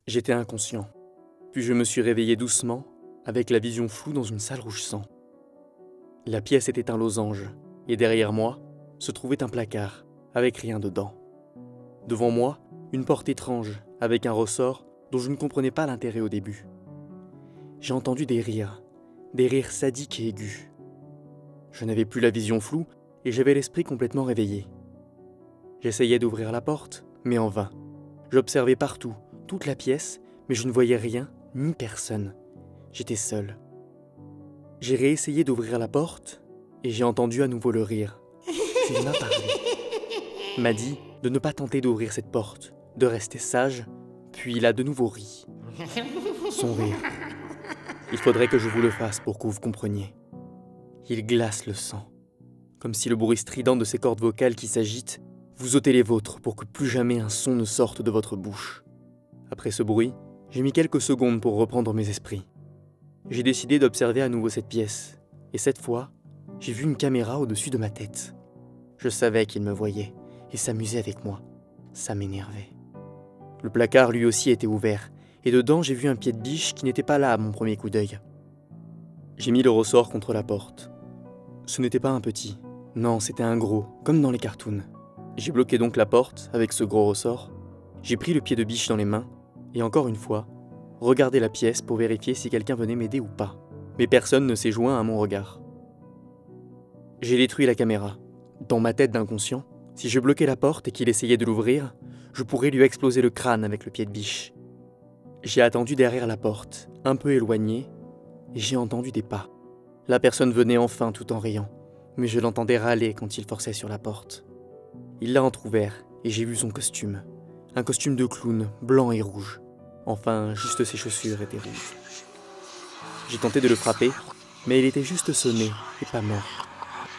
J'étais inconscient. Puis je me suis réveillé doucement, avec la vision floue dans une salle rouge sang. La pièce était un losange, et derrière moi se trouvait un placard, avec rien dedans. Devant moi, une porte étrange, avec un ressort dont je ne comprenais pas l'intérêt au début. J'ai entendu des rires sadiques et aigus. Je n'avais plus la vision floue, et j'avais l'esprit complètement réveillé. J'essayais d'ouvrir la porte, mais en vain. J'observais partout, toute la pièce, mais je ne voyais rien, ni personne. J'étais seul. J'ai réessayé d'ouvrir la porte, et j'ai entendu à nouveau le rire. Puis il m'a parlé. M'a dit de ne pas tenter d'ouvrir cette porte, de rester sage, puis il a de nouveau ri. Son rire. Il faudrait que je vous le fasse pour que vous compreniez. Il glace le sang. Comme si le bruit strident de ses cordes vocales qui s'agitent vous ôtait les vôtres pour que plus jamais un son ne sorte de votre bouche. Après ce bruit, j'ai mis quelques secondes pour reprendre mes esprits. J'ai décidé d'observer à nouveau cette pièce, et cette fois, j'ai vu une caméra au-dessus de ma tête. Je savais qu'il me voyait, et s'amusait avec moi. Ça m'énervait. Le placard lui aussi était ouvert, et dedans j'ai vu un pied de biche qui n'était pas là à mon premier coup d'œil. J'ai mis le ressort contre la porte. Ce n'était pas un petit, non, c'était un gros, comme dans les cartoons. J'ai bloqué donc la porte avec ce gros ressort. J'ai pris le pied de biche dans les mains, et encore une fois, regardé la pièce pour vérifier si quelqu'un venait m'aider ou pas. Mais personne ne s'est joint à mon regard. J'ai détruit la caméra. Dans ma tête d'inconscient, si je bloquais la porte et qu'il essayait de l'ouvrir, je pourrais lui exploser le crâne avec le pied de biche. J'ai attendu derrière la porte, un peu éloigné, et j'ai entendu des pas. La personne venait enfin tout en riant, mais je l'entendais râler quand il forçait sur la porte. Il l'a entrouvert, et j'ai vu son costume. Un costume de clown, blanc et rouge. Enfin, juste ses chaussures étaient rouges. J'ai tenté de le frapper, mais il était juste sonné et pas mort.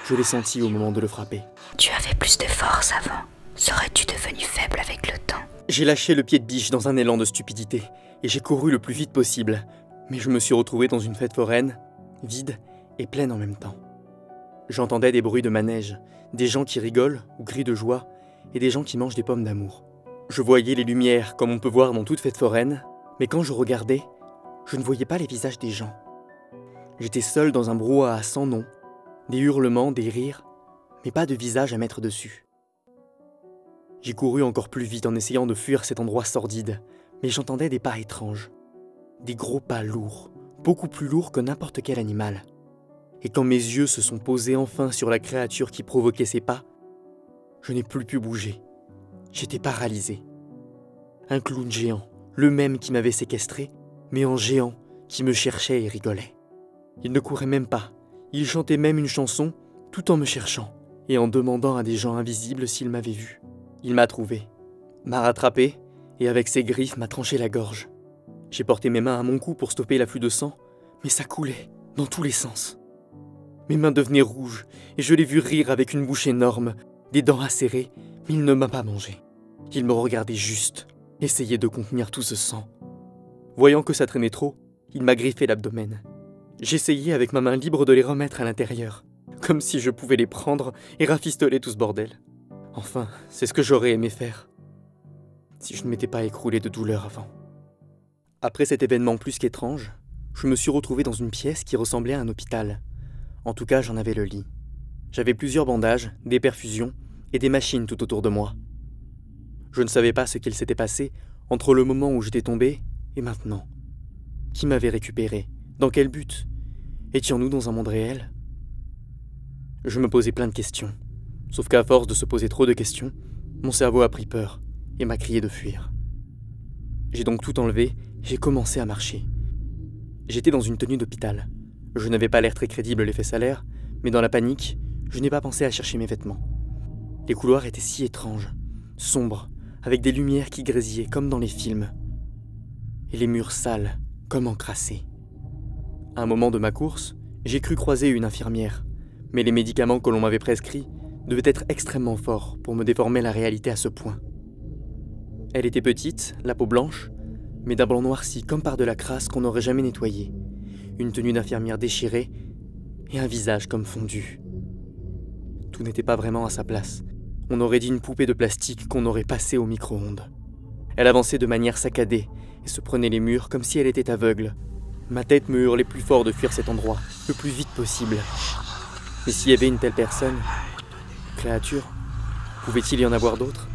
Je l'ai senti au moment de le frapper. Tu avais plus de force avant. Serais-tu devenu faible avec le temps? J'ai lâché le pied de biche dans un élan de stupidité, et j'ai couru le plus vite possible. Mais je me suis retrouvé dans une fête foraine, vide et pleine en même temps. J'entendais des bruits de manège, des gens qui rigolent ou crient de joie, et des gens qui mangent des pommes d'amour. Je voyais les lumières comme on peut voir dans toute fête foraine, mais quand je regardais, je ne voyais pas les visages des gens. J'étais seul dans un brouhaha sans nom, des hurlements, des rires, mais pas de visage à mettre dessus. J'ai couru encore plus vite en essayant de fuir cet endroit sordide, mais j'entendais des pas étranges. Des gros pas lourds, beaucoup plus lourds que n'importe quel animal. Et quand mes yeux se sont posés enfin sur la créature qui provoquait ces pas, je n'ai plus pu bouger. J'étais paralysé. Un clown géant, le même qui m'avait séquestré, mais en géant, qui me cherchait et rigolait. Il ne courait même pas, il chantait même une chanson, tout en me cherchant, et en demandant à des gens invisibles s'ils m'avaient vu. Il m'a trouvé, m'a rattrapé, et avec ses griffes m'a tranché la gorge. J'ai porté mes mains à mon cou pour stopper l'afflux de sang, mais ça coulait, dans tous les sens. Mes mains devenaient rouges, et je l'ai vu rire avec une bouche énorme, des dents acérées, mais il ne m'a pas mangé. Il me regardait juste, essayait de contenir tout ce sang. Voyant que ça traînait trop, il m'a griffé l'abdomen. J'essayais avec ma main libre de les remettre à l'intérieur, comme si je pouvais les prendre et rafistoler tout ce bordel. Enfin, c'est ce que j'aurais aimé faire, si je ne m'étais pas écroulé de douleur avant. Après cet événement plus qu'étrange, je me suis retrouvé dans une pièce qui ressemblait à un hôpital. En tout cas, j'en avais le lit. J'avais plusieurs bandages, des perfusions et des machines tout autour de moi. Je ne savais pas ce qu'il s'était passé entre le moment où j'étais tombé et maintenant. Qui m'avait récupéré? Dans quel but? Étions-nous dans un monde réel? Je me posais plein de questions. Sauf qu'à force de se poser trop de questions, mon cerveau a pris peur et m'a crié de fuir. J'ai donc tout enlevé, j'ai commencé à marcher. J'étais dans une tenue d'hôpital. Je n'avais pas l'air très crédible l'effet salaire, mais dans la panique, je n'ai pas pensé à chercher mes vêtements. Les couloirs étaient si étranges, sombres, avec des lumières qui grésillaient comme dans les films. Et les murs sales, comme encrassés. À un moment de ma course, j'ai cru croiser une infirmière, mais les médicaments que l'on m'avait prescrits devaient être extrêmement forts pour me déformer la réalité à ce point. Elle était petite, la peau blanche, mais d'un blanc noirci comme par de la crasse qu'on n'aurait jamais nettoyée, une tenue d'infirmière déchirée et un visage comme fondu. Tout n'était pas vraiment à sa place. On aurait dit une poupée de plastique qu'on aurait passée au micro-ondes. Elle avançait de manière saccadée, et se prenait les murs comme si elle était aveugle. Ma tête me hurlait plus fort de fuir cet endroit, le plus vite possible. Mais s'il y avait une telle personne, créature, pouvait-il y en avoir d'autres?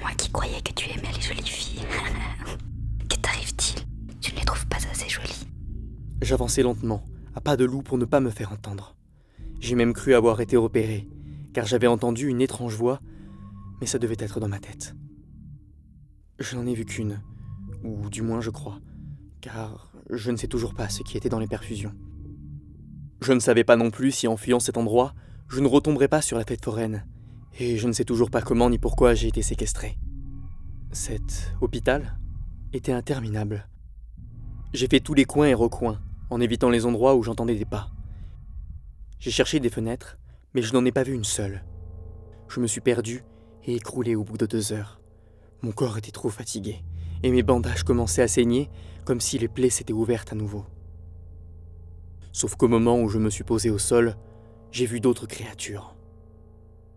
Moi qui croyais que tu aimais les jolies filles. Que t'arrive-t-il? Tu ne les trouves pas assez jolies? J'avançais lentement, à pas de loup pour ne pas me faire entendre. J'ai même cru avoir été repéré, car j'avais entendu une étrange voix, mais ça devait être dans ma tête. Je n'en ai vu qu'une, ou du moins je crois, car je ne sais toujours pas ce qui était dans les perfusions. Je ne savais pas non plus si en fuyant cet endroit, je ne retomberais pas sur la fête foraine, et je ne sais toujours pas comment ni pourquoi j'ai été séquestré. Cet hôpital était interminable. J'ai fait tous les coins et recoins, en évitant les endroits où j'entendais des pas. J'ai cherché des fenêtres, mais je n'en ai pas vu une seule. Je me suis perdu et écroulé au bout de 2 heures. Mon corps était trop fatigué, et mes bandages commençaient à saigner, comme si les plaies s'étaient ouvertes à nouveau. Sauf qu'au moment où je me suis posé au sol, j'ai vu d'autres créatures.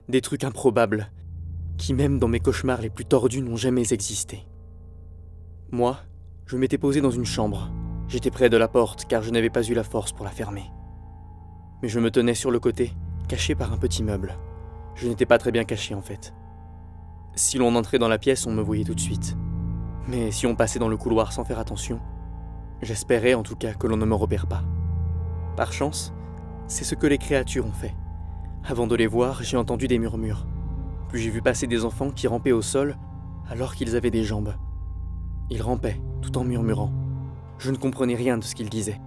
Des trucs improbables, qui même dans mes cauchemars les plus tordus n'ont jamais existé. Moi, je m'étais posé dans une chambre. J'étais près de la porte car je n'avais pas eu la force pour la fermer. Mais je me tenais sur le côté, caché par un petit meuble. Je n'étais pas très bien caché en fait. Si l'on entrait dans la pièce, on me voyait tout de suite. Mais si on passait dans le couloir sans faire attention, j'espérais en tout cas que l'on ne me repère pas. Par chance, c'est ce que les créatures ont fait. Avant de les voir, j'ai entendu des murmures. Puis j'ai vu passer des enfants qui rampaient au sol alors qu'ils avaient des jambes. Ils rampaient, tout en murmurant. Je ne comprenais rien de ce qu'ils disaient.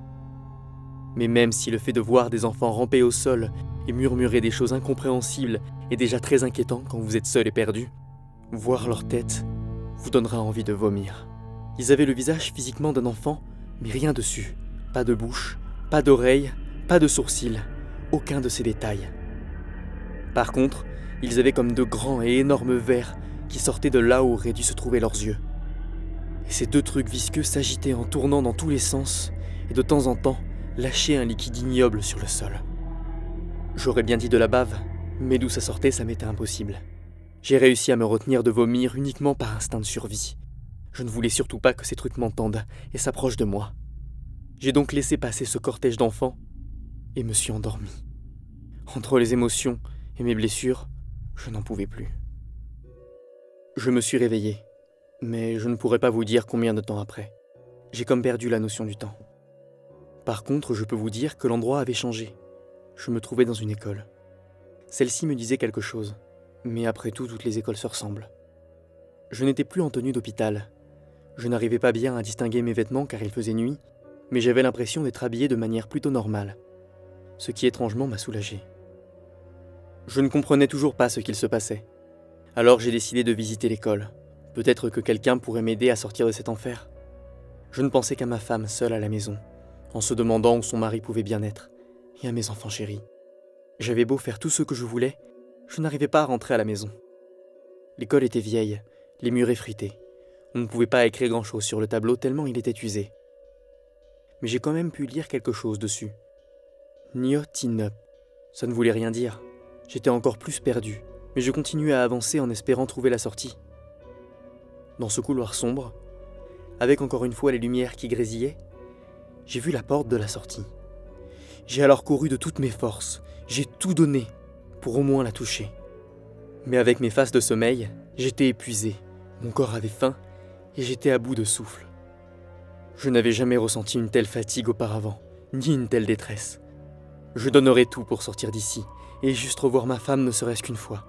Mais même si le fait de voir des enfants ramper au sol et murmurer des choses incompréhensibles est déjà très inquiétant quand vous êtes seul et perdu, voir leur tête vous donnera envie de vomir. Ils avaient le visage physiquement d'un enfant, mais rien dessus. Pas de bouche, pas d'oreilles, pas de sourcils, aucun de ces détails. Par contre, ils avaient comme de grands et énormes vers qui sortaient de là où auraient dû se trouver leurs yeux. Et ces 2 trucs visqueux s'agitaient en tournant dans tous les sens et de temps en temps lâchaient un liquide ignoble sur le sol. J'aurais bien dit de la bave, mais d'où ça sortait, ça m'était impossible. J'ai réussi à me retenir de vomir uniquement par instinct de survie. Je ne voulais surtout pas que ces trucs m'entendent et s'approchent de moi. J'ai donc laissé passer ce cortège d'enfants et me suis endormi. Entre les émotions et mes blessures, je n'en pouvais plus. Je me suis réveillé, mais je ne pourrais pas vous dire combien de temps après. J'ai comme perdu la notion du temps. Par contre, je peux vous dire que l'endroit avait changé. Je me trouvais dans une école. Celle-ci me disait quelque chose, mais après tout, toutes les écoles se ressemblent. Je n'étais plus en tenue d'hôpital. Je n'arrivais pas bien à distinguer mes vêtements car il faisait nuit, mais j'avais l'impression d'être habillé de manière plutôt normale, ce qui étrangement m'a soulagé. Je ne comprenais toujours pas ce qu'il se passait. Alors j'ai décidé de visiter l'école. Peut-être que quelqu'un pourrait m'aider à sortir de cet enfer. Je ne pensais qu'à ma femme seule à la maison, en se demandant où son mari pouvait bien être, et à mes enfants chéris. J'avais beau faire tout ce que je voulais, je n'arrivais pas à rentrer à la maison. L'école était vieille, les murs effrités. On ne pouvait pas écrire grand-chose sur le tableau tellement il était usé. Mais j'ai quand même pu lire quelque chose dessus. Niotinup. Ça ne voulait rien dire. J'étais encore plus perdu, mais je continuais à avancer en espérant trouver la sortie. Dans ce couloir sombre, avec encore une fois les lumières qui grésillaient, j'ai vu la porte de la sortie. J'ai alors couru de toutes mes forces, j'ai tout donné pour au moins la toucher. Mais avec mes phases de sommeil, j'étais épuisé, mon corps avait faim et j'étais à bout de souffle. Je n'avais jamais ressenti une telle fatigue auparavant, ni une telle détresse. Je donnerais tout pour sortir d'ici, et juste revoir ma femme ne serait-ce qu'une fois.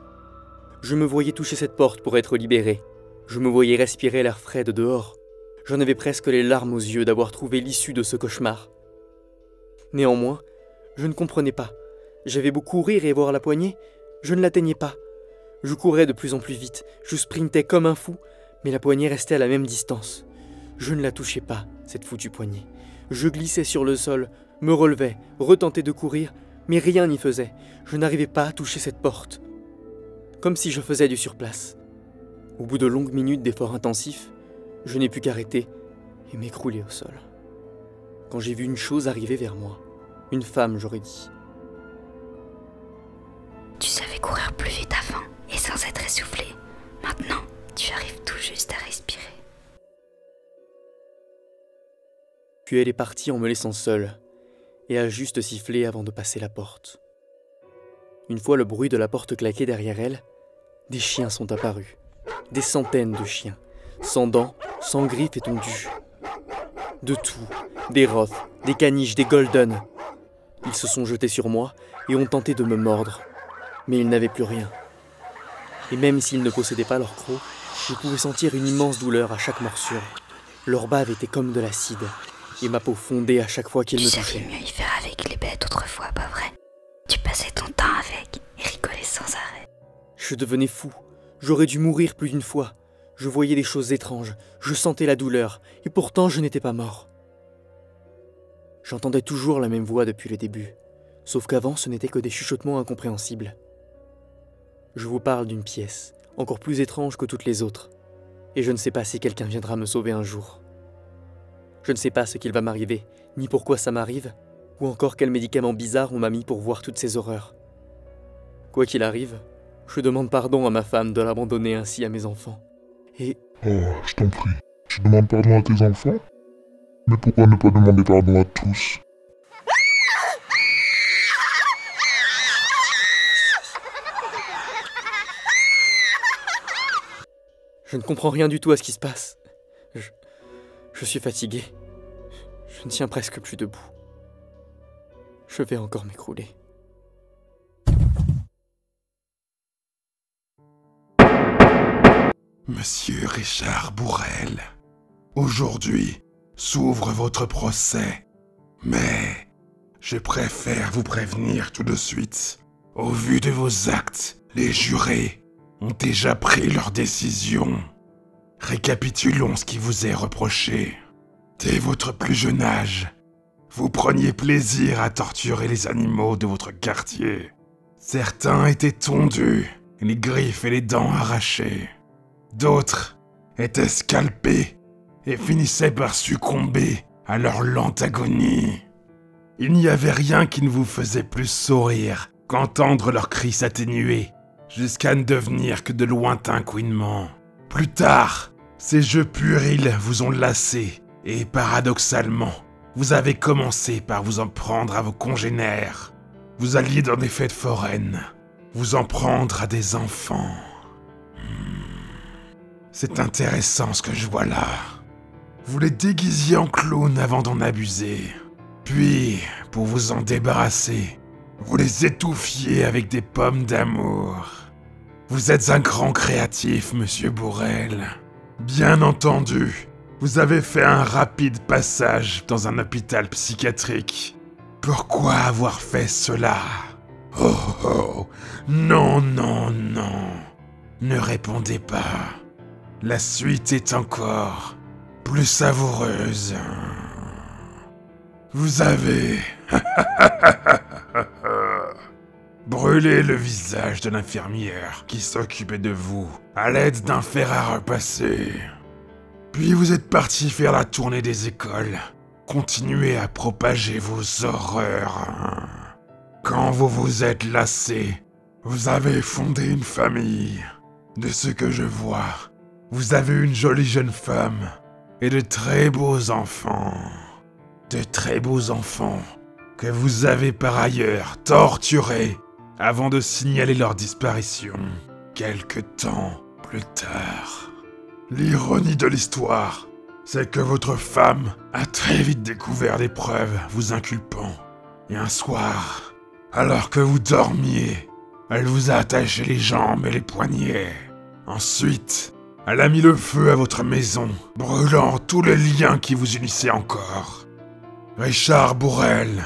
Je me voyais toucher cette porte pour être libéré. Je me voyais respirer l'air frais de dehors. J'en avais presque les larmes aux yeux d'avoir trouvé l'issue de ce cauchemar. Néanmoins, je ne comprenais pas. J'avais beau courir et voir la poignée, je ne l'atteignais pas. Je courais de plus en plus vite, je sprintais comme un fou, mais la poignée restait à la même distance. Je ne la touchais pas, cette foutue poignée. Je glissais sur le sol, me relevais, retentais de courir, mais rien n'y faisait. Je n'arrivais pas à toucher cette porte. Comme si je faisais du surplace. Au bout de longues minutes d'efforts intensifs, je n'ai pu qu'arrêter et m'écrouler au sol. Quand j'ai vu une chose arriver vers moi, une femme, j'aurais dit. Tu savais courir plus vite avant et sans être essoufflé. Maintenant, tu arrives tout juste à respirer. Puis elle est partie en me laissant seule, et a juste sifflé avant de passer la porte. Une fois le bruit de la porte claqué derrière elle, des chiens sont apparus. Des centaines de chiens, sans dents, sans griffes et tondus. De tout, des roths, des caniches, des golden. Ils se sont jetés sur moi et ont tenté de me mordre, mais ils n'avaient plus rien. Et même s'ils ne possédaient pas leur croc, je pouvais sentir une immense douleur à chaque morsure. Leur bave était comme de l'acide, et ma peau fondait à chaque fois qu'ils me Tu touchaient. savais mieux y faire avec les bêtes autrefois, pas vrai? Tu passais ton temps avec et rigolais sans arrêt. Je devenais fou. J'aurais dû mourir plus d'une fois. Je voyais des choses étranges, je sentais la douleur, et pourtant je n'étais pas mort. J'entendais toujours la même voix depuis le début, sauf qu'avant ce n'était que des chuchotements incompréhensibles. Je vous parle d'une pièce, encore plus étrange que toutes les autres, et je ne sais pas si quelqu'un viendra me sauver un jour. Je ne sais pas ce qu'il va m'arriver, ni pourquoi ça m'arrive, ou encore quel médicament bizarre on m'a mis pour voir toutes ces horreurs. Quoi qu'il arrive, je demande pardon à ma femme de l'abandonner ainsi à mes enfants. Et Oh, je t'en prie. Tu demandes pardon à tes enfants? Mais pourquoi ne pas demander pardon à tous? je ne comprends rien du tout à ce qui se passe. Je suis fatigué. Je ne tiens presque plus debout. Je vais encore m'écrouler. Monsieur Richard Bourrel, aujourd'hui s'ouvre votre procès, mais je préfère vous prévenir tout de suite. Au vu de vos actes, les jurés ont déjà pris leur décision. Récapitulons ce qui vous est reproché. Dès votre plus jeune âge, vous preniez plaisir à torturer les animaux de votre quartier. Certains étaient tondus, les griffes et les dents arrachées. D'autres étaient scalpés et finissaient par succomber à leur lente agonie. Il n'y avait rien qui ne vous faisait plus sourire qu'entendre leurs cris s'atténuer, jusqu'à ne devenir que de lointains couinements. Plus tard, ces jeux puérils vous ont lassé, et paradoxalement, vous avez commencé par vous en prendre à vos congénères. Vous alliez dans des fêtes foraines, vous en prendre à des enfants. C'est intéressant ce que je vois là. Vous les déguisiez en clowns avant d'en abuser. Puis, pour vous en débarrasser, vous les étouffiez avec des pommes d'amour. Vous êtes un grand créatif, monsieur Bourrel. Bien entendu, vous avez fait un rapide passage dans un hôpital psychiatrique. Pourquoi avoir fait cela? Oh oh, non, non, non. Ne répondez pas. La suite est encore plus savoureuse. Vous avez brûlé le visage de l'infirmière qui s'occupait de vous à l'aide d'un fer à repasser. Puis vous êtes parti faire la tournée des écoles, continuez à propager vos horreurs. Quand vous vous êtes lassé, vous avez fondé une famille. De ce que je vois, vous avez une jolie jeune femme et de très beaux enfants. De très beaux enfants que vous avez par ailleurs torturés avant de signaler leur disparition quelque temps plus tard. L'ironie de l'histoire, c'est que votre femme a très vite découvert des preuves vous inculpant. Et un soir, alors que vous dormiez, elle vous a attaché les jambes et les poignets. Ensuite, elle a mis le feu à votre maison, brûlant tous les liens qui vous unissaient encore. Richard Bourrel,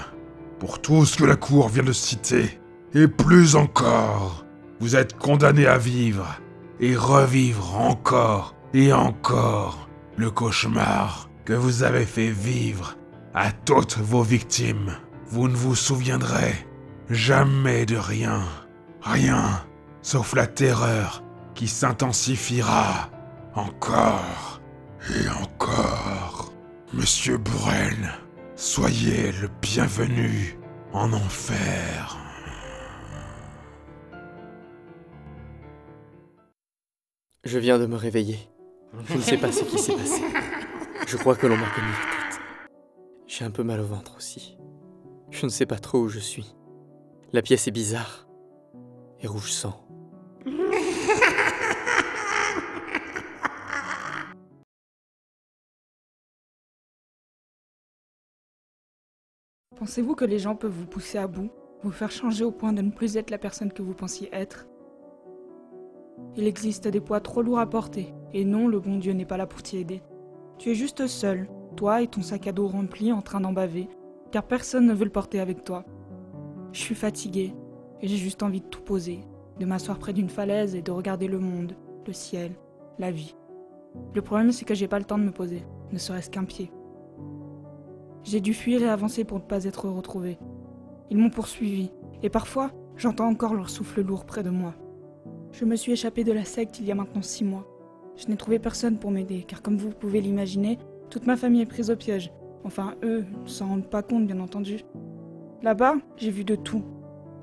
pour tout ce que la cour vient de citer, et plus encore, vous êtes condamné à vivre et revivre encore et encore le cauchemar que vous avez fait vivre à toutes vos victimes. Vous ne vous souviendrez jamais de rien, rien, sauf la terreur qui s'intensifiera encore et encore. Monsieur Bourrel, soyez le bienvenu en enfer. Je viens de me réveiller. Je ne sais pas ce qui s'est passé. Je crois que l'on m'a cogné la tête. J'ai un peu mal au ventre aussi. Je ne sais pas trop où je suis. La pièce est bizarre. Et rouge sang. Pensez-vous que les gens peuvent vous pousser à bout, vous faire changer au point de ne plus être la personne que vous pensiez être? Il existe des poids trop lourds à porter, et non, le bon Dieu n'est pas là pour t'y aider. Tu es juste seul, toi et ton sac à dos rempli en train d'en baver, car personne ne veut le porter avec toi. Je suis fatiguée, et j'ai juste envie de tout poser, de m'asseoir près d'une falaise et de regarder le monde, le ciel, la vie. Le problème, c'est que j'ai pas le temps de me poser, ne serait-ce qu'un pied. J'ai dû fuir et avancer pour ne pas être retrouvée. Ils m'ont poursuivi, et parfois, j'entends encore leur souffle lourd près de moi. Je me suis échappée de la secte il y a maintenant 6 mois. Je n'ai trouvé personne pour m'aider, car comme vous pouvez l'imaginer, toute ma famille est prise au piège. Enfin, eux ne s'en rendent pas compte, bien entendu. Là-bas, j'ai vu de tout.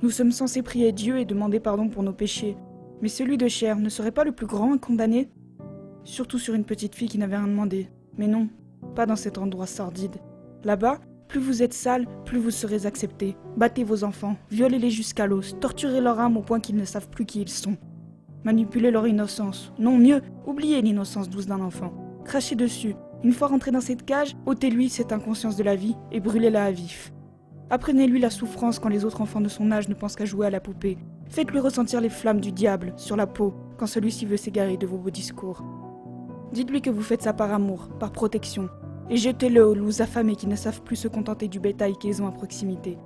Nous sommes censés prier Dieu et demander pardon pour nos péchés. Mais celui de Cher ne serait pas le plus grand condamné? Surtout sur une petite fille qui n'avait rien demandé. Mais non, pas dans cet endroit sordide. Là-bas, plus vous êtes sale, plus vous serez acceptés. Battez vos enfants, violez-les jusqu'à l'os, torturez leur âme au point qu'ils ne savent plus qui ils sont. Manipulez leur innocence. Non, mieux, oubliez l'innocence douce d'un enfant. Crachez dessus. Une fois rentré dans cette cage, ôtez-lui cette inconscience de la vie et brûlez-la à vif. Apprenez-lui la souffrance quand les autres enfants de son âge ne pensent qu'à jouer à la poupée. Faites-lui ressentir les flammes du diable sur la peau quand celui-ci veut s'égarer de vos beaux discours. Dites-lui que vous faites ça par amour, par protection, et jetez-le aux loups affamés qui ne savent plus se contenter du bétail qu'ils ont à proximité.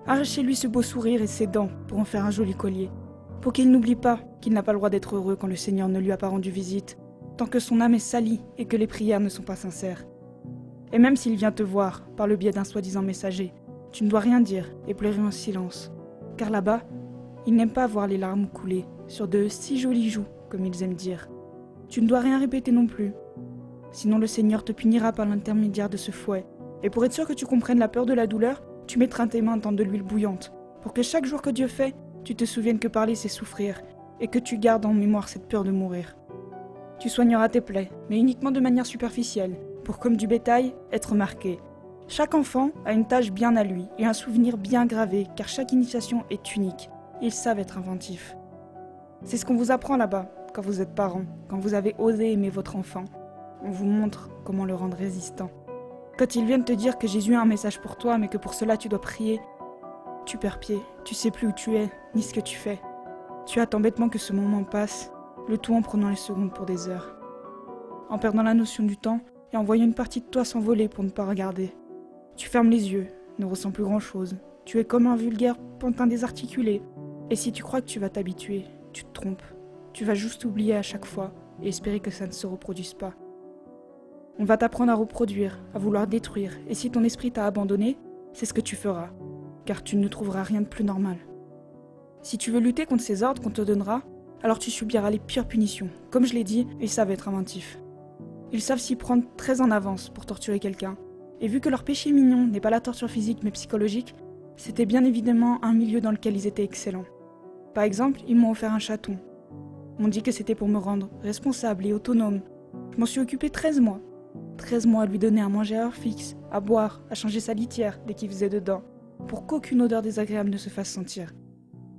Arrachez-lui ce beau sourire et ses dents pour en faire un joli collier, pour qu'il n'oublie pas qu'il n'a pas le droit d'être heureux quand le Seigneur ne lui a pas rendu visite, tant que son âme est salie et que les prières ne sont pas sincères. Et même s'il vient te voir par le biais d'un soi-disant messager, tu ne dois rien dire et pleurer en silence, car là-bas, ils n'aiment pas voir les larmes couler sur de si jolies joues, comme ils aiment dire. Tu ne dois rien répéter non plus, sinon le Seigneur te punira par l'intermédiaire de ce fouet, et pour être sûr que tu comprennes la peur de la douleur, tu mettras tes mains dans de l'huile bouillante, pour que chaque jour que Dieu fait, tu te souviennes que parler c'est souffrir, et que tu gardes en mémoire cette peur de mourir. Tu soigneras tes plaies, mais uniquement de manière superficielle, pour comme du bétail, être marqué. Chaque enfant a une tâche bien à lui, et un souvenir bien gravé, car chaque initiation est unique. Ils savent être inventifs. C'est ce qu'on vous apprend là-bas, quand vous êtes parents, quand vous avez osé aimer votre enfant. On vous montre comment le rendre résistant. Quand ils viennent te dire que Jésus a un message pour toi, mais que pour cela tu dois prier, tu perds pied, tu sais plus où tu es, ni ce que tu fais. Tu attends bêtement que ce moment passe, le tout en prenant les secondes pour des heures. En perdant la notion du temps et en voyant une partie de toi s'envoler pour ne pas regarder. Tu fermes les yeux, ne ressens plus grand-chose. Tu es comme un vulgaire pantin désarticulé. Et si tu crois que tu vas t'habituer, tu te trompes. Tu vas juste oublier à chaque fois et espérer que ça ne se reproduise pas. On va t'apprendre à reproduire, à vouloir détruire, et si ton esprit t'a abandonné, c'est ce que tu feras, car tu ne trouveras rien de plus normal. Si tu veux lutter contre ces ordres qu'on te donnera, alors tu subiras les pires punitions. Comme je l'ai dit, ils savent être inventifs. Ils savent s'y prendre très en avance pour torturer quelqu'un. Et vu que leur péché mignon n'est pas la torture physique mais psychologique, c'était bien évidemment un milieu dans lequel ils étaient excellents. Par exemple, ils m'ont offert un chaton. M'ont dit que c'était pour me rendre responsable et autonome. Je m'en suis occupée 13 mois. 13 mois à lui donner à manger à heure fixe, à boire, à changer sa litière dès qu'il faisait dedans, pour qu'aucune odeur désagréable ne se fasse sentir.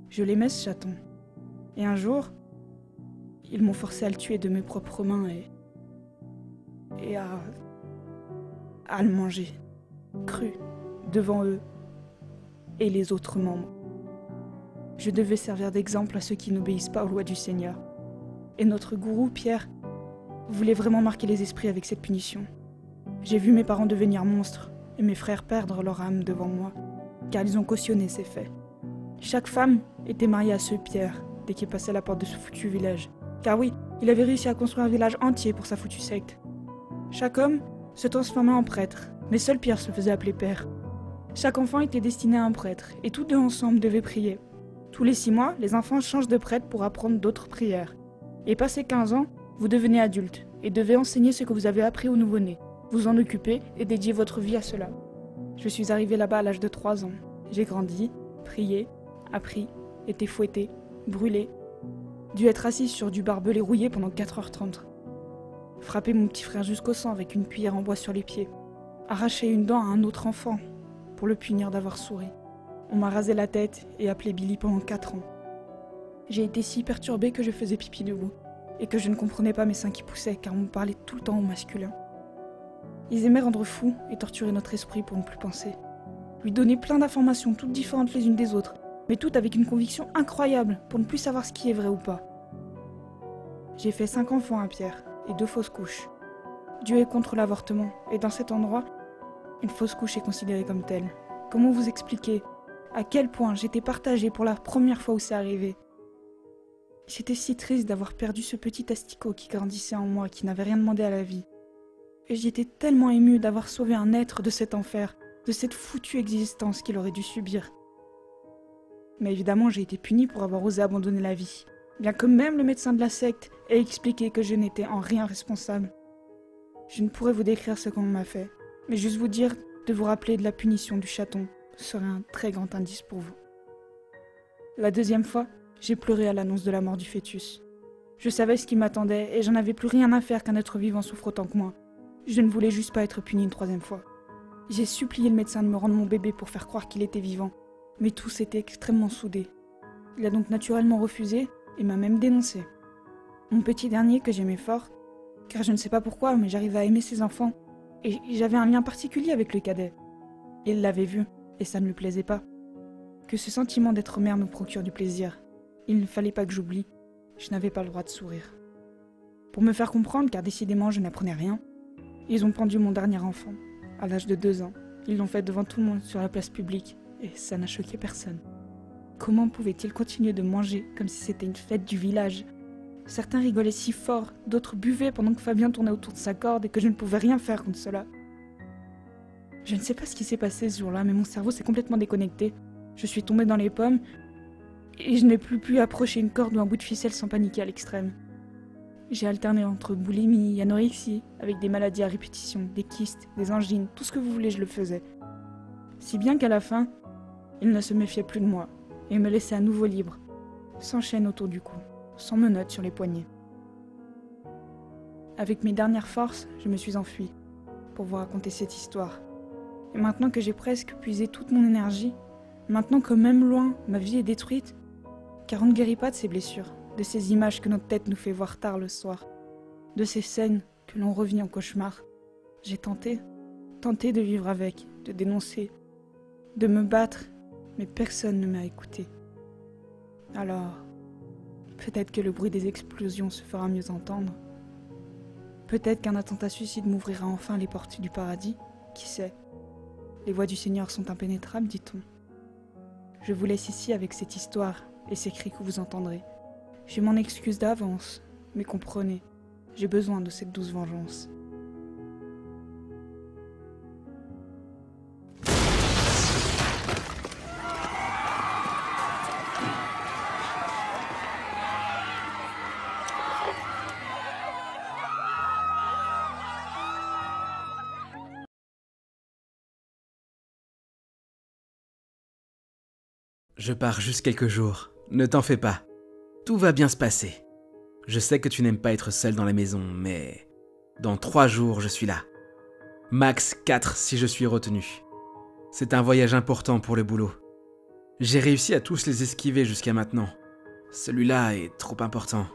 Je l'aimais ce chaton. Et un jour, ils m'ont forcé à le tuer de mes propres mains et à le manger, cru, devant eux et les autres membres. Je devais servir d'exemple à ceux qui n'obéissent pas aux lois du Seigneur. Et notre gourou, Pierre, voulait vraiment marquer les esprits avec cette punition. J'ai vu mes parents devenir monstres et mes frères perdre leur âme devant moi, car ils ont cautionné ces faits. Chaque femme était mariée à ce Pierre dès qu'il passait la porte de ce foutu village. Car oui, il avait réussi à construire un village entier pour sa foutue secte. Chaque homme se transformait en prêtre, mais seul Pierre se faisait appeler père. Chaque enfant était destiné à un prêtre, et tous deux ensemble devaient prier. Tous les 6 mois, les enfants changent de prêtre pour apprendre d'autres prières. Et passé 15 ans, vous devenez adulte, et devez enseigner ce que vous avez appris au nouveau-né. Vous en occupez et dédiez votre vie à cela. Je suis arrivée là-bas à l'âge de 3 ans. J'ai grandi, prié, appris, été fouetté, brûlé, dû être assise sur du barbelé rouillé pendant 4h30. Frapper mon petit frère jusqu'au sang avec une cuillère en bois sur les pieds. arraché une dent à un autre enfant pour le punir d'avoir souri. On m'a rasé la tête et appelé Billy pendant 4 ans. J'ai été si perturbée que je faisais pipi debout et que je ne comprenais pas mes seins qui poussaient car on me parlait tout le temps au masculin. Ils aimaient rendre fou et torturer notre esprit pour ne plus penser. Lui donner plein d'informations toutes différentes les unes des autres, mais toutes avec une conviction incroyable pour ne plus savoir ce qui est vrai ou pas. J'ai fait 5 enfants à Pierre et 2 fausses couches. Dieu est contre l'avortement et dans cet endroit, une fausse couche est considérée comme telle. Comment vous expliquer à quel point j'étais partagée pour la première fois où c'est arrivé? J'étais si triste d'avoir perdu ce petit asticot qui grandissait en moi, qui n'avait rien demandé à la vie. Et j'étais tellement émue d'avoir sauvé un être de cet enfer, de cette foutue existence qu'il aurait dû subir. Mais évidemment, j'ai été punie pour avoir osé abandonner la vie, bien que même le médecin de la secte ait expliqué que je n'étais en rien responsable. Je ne pourrais vous décrire ce qu'on m'a fait, mais juste vous dire de vous rappeler de la punition du chaton serait un très grand indice pour vous. La deuxième fois, j'ai pleuré à l'annonce de la mort du fœtus. Je savais ce qui m'attendait et j'en avais plus rien à faire qu'un être vivant souffre autant que moi. Je ne voulais juste pas être punie une 3e fois. J'ai supplié le médecin de me rendre mon bébé pour faire croire qu'il était vivant, mais tout s'était extrêmement soudé. Il a donc naturellement refusé et m'a même dénoncé. Mon petit dernier, que j'aimais fort, car je ne sais pas pourquoi, mais j'arrivais à aimer ses enfants, et j'avais un lien particulier avec le cadet. Il l'avait vu, et ça ne lui plaisait pas. Que ce sentiment d'être mère me procure du plaisir. Il ne fallait pas que j'oublie, je n'avais pas le droit de sourire. Pour me faire comprendre, car décidément je n'apprenais rien, ils ont pendu mon dernier enfant, à l'âge de 2 ans. Ils l'ont fait devant tout le monde sur la place publique, et ça n'a choqué personne. Comment pouvaient-ils continuer de manger comme si c'était une fête du village? Certains rigolaient si fort, d'autres buvaient pendant que Fabien tournait autour de sa corde et que je ne pouvais rien faire contre cela. Je ne sais pas ce qui s'est passé ce jour-là, mais mon cerveau s'est complètement déconnecté. Je suis tombée dans les pommes, et je n'ai plus pu approcher une corde ou un bout de ficelle sans paniquer à l'extrême. J'ai alterné entre boulimie, anorexie, avec des maladies à répétition, des kystes, des angines, tout ce que vous voulez, je le faisais. Si bien qu'à la fin, il ne se méfiait plus de moi, et me laissait à nouveau libre, sans chaîne autour du cou, sans menottes sur les poignets. Avec mes dernières forces, je me suis enfuie, pour vous raconter cette histoire. Et maintenant que j'ai presque puisé toute mon énergie, maintenant que même loin, ma vie est détruite, car on ne guérit pas de ces blessures, de ces images que notre tête nous fait voir tard le soir, de ces scènes que l'on revit en cauchemar. J'ai tenté de vivre avec, de dénoncer, de me battre, mais personne ne m'a écouté. Alors, peut-être que le bruit des explosions se fera mieux entendre. Peut-être qu'un attentat suicide m'ouvrira enfin les portes du paradis, qui sait. Les voies du Seigneur sont impénétrables, dit-on. Je vous laisse ici avec cette histoire et ces cris que vous entendrez. Je m'en excuse d'avance, mais comprenez, j'ai besoin de cette douce vengeance. Je pars juste quelques jours, ne t'en fais pas. Tout va bien se passer. Je sais que tu n'aimes pas être seul dans la maison, mais dans 3 jours, je suis là. Max 4 si je suis retenu. C'est un voyage important pour le boulot. J'ai réussi à tous les esquiver jusqu'à maintenant. Celui-là est trop important.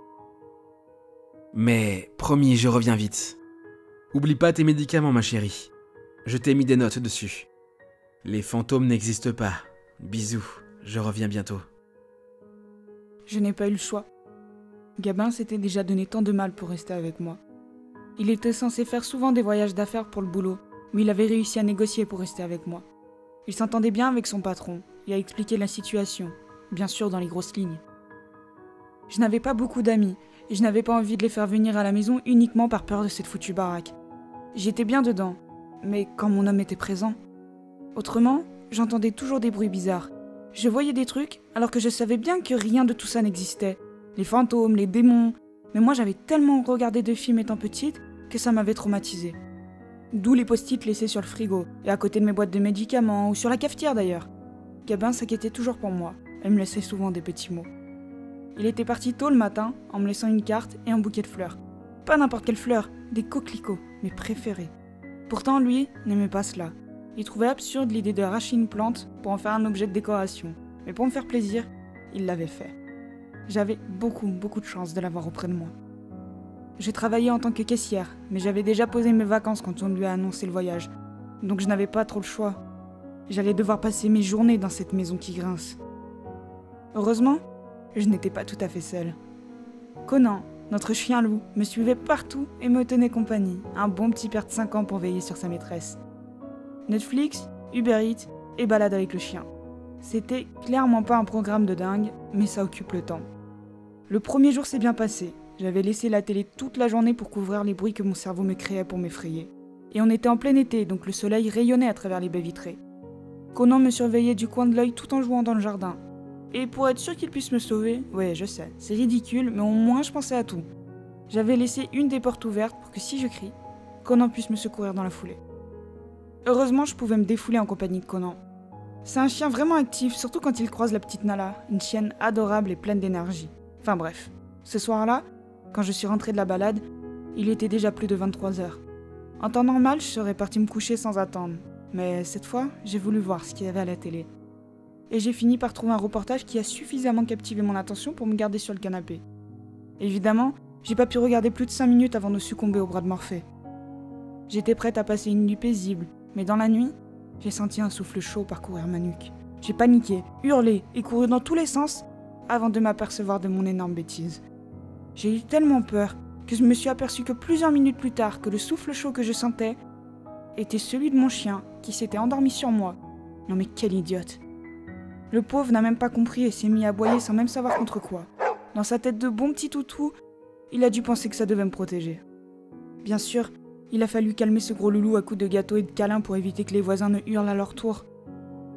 Mais promis, je reviens vite. Oublie pas tes médicaments, ma chérie. Je t'ai mis des notes dessus. Les fantômes n'existent pas. Bisous, je reviens bientôt. Je n'ai pas eu le choix. Gabin s'était déjà donné tant de mal pour rester avec moi. Il était censé faire souvent des voyages d'affaires pour le boulot, mais il avait réussi à négocier pour rester avec moi. Il s'entendait bien avec son patron et a expliqué la situation, bien sûr dans les grosses lignes. Je n'avais pas beaucoup d'amis et je n'avais pas envie de les faire venir à la maison uniquement par peur de cette foutue baraque. J'étais bien dedans, mais quand mon homme était présent. Autrement, j'entendais toujours des bruits bizarres. Je voyais des trucs alors que je savais bien que rien de tout ça n'existait. Les fantômes, les démons... Mais moi j'avais tellement regardé de films étant petite que ça m'avait traumatisée. D'où les post-it laissés sur le frigo, et à côté de mes boîtes de médicaments, ou sur la cafetière d'ailleurs. Gabin s'inquiétait toujours pour moi, elle me laissait souvent des petits mots. Il était parti tôt le matin, en me laissant une carte et un bouquet de fleurs. Pas n'importe quelle fleur, des coquelicots, mes préférés. Pourtant, lui n'aimait pas cela. Il trouvait absurde l'idée d'arracher une plante pour en faire un objet de décoration. Mais pour me faire plaisir, il l'avait fait. J'avais beaucoup de chance de l'avoir auprès de moi. J'ai travaillé en tant que caissière, mais j'avais déjà posé mes vacances quand on lui a annoncé le voyage. Donc je n'avais pas trop le choix. J'allais devoir passer mes journées dans cette maison qui grince. Heureusement, je n'étais pas tout à fait seule. Conan, notre chien loup, me suivait partout et me tenait compagnie, un bon petit père de 5 ans pour veiller sur sa maîtresse. Netflix, Uber Eats et balade avec le chien. C'était clairement pas un programme de dingue, mais ça occupe le temps. Le premier jour s'est bien passé. J'avais laissé la télé toute la journée pour couvrir les bruits que mon cerveau me créait pour m'effrayer. Et on était en plein été, donc le soleil rayonnait à travers les baies vitrées. Conan me surveillait du coin de l'œil tout en jouant dans le jardin. Et pour être sûr qu'il puisse me sauver, ouais, je sais, c'est ridicule, mais au moins je pensais à tout. J'avais laissé une des portes ouvertes pour que si je crie, Conan puisse me secourir dans la foulée. Heureusement, je pouvais me défouler en compagnie de Conan. C'est un chien vraiment actif, surtout quand il croise la petite Nala, une chienne adorable et pleine d'énergie. Enfin bref, ce soir-là, quand je suis rentrée de la balade, il était déjà plus de 23h. En temps normal, je serais partie me coucher sans attendre. Mais cette fois, j'ai voulu voir ce qu'il y avait à la télé. Et j'ai fini par trouver un reportage qui a suffisamment captivé mon attention pour me garder sur le canapé. Évidemment, j'ai pas pu regarder plus de 5 minutes avant de succomber au bras de Morphée. J'étais prête à passer une nuit paisible, mais dans la nuit, j'ai senti un souffle chaud parcourir ma nuque. J'ai paniqué, hurlé et couru dans tous les sens avant de m'apercevoir de mon énorme bêtise. J'ai eu tellement peur que je me suis aperçu que plusieurs minutes plus tard que le souffle chaud que je sentais était celui de mon chien qui s'était endormi sur moi. Non mais quel idiote! Le pauvre n'a même pas compris et s'est mis à aboyer sans même savoir contre quoi. Dans sa tête de bon petit toutou, il a dû penser que ça devait me protéger. Bien sûr, il a fallu calmer ce gros loulou à coups de gâteaux et de câlins pour éviter que les voisins ne hurlent à leur tour.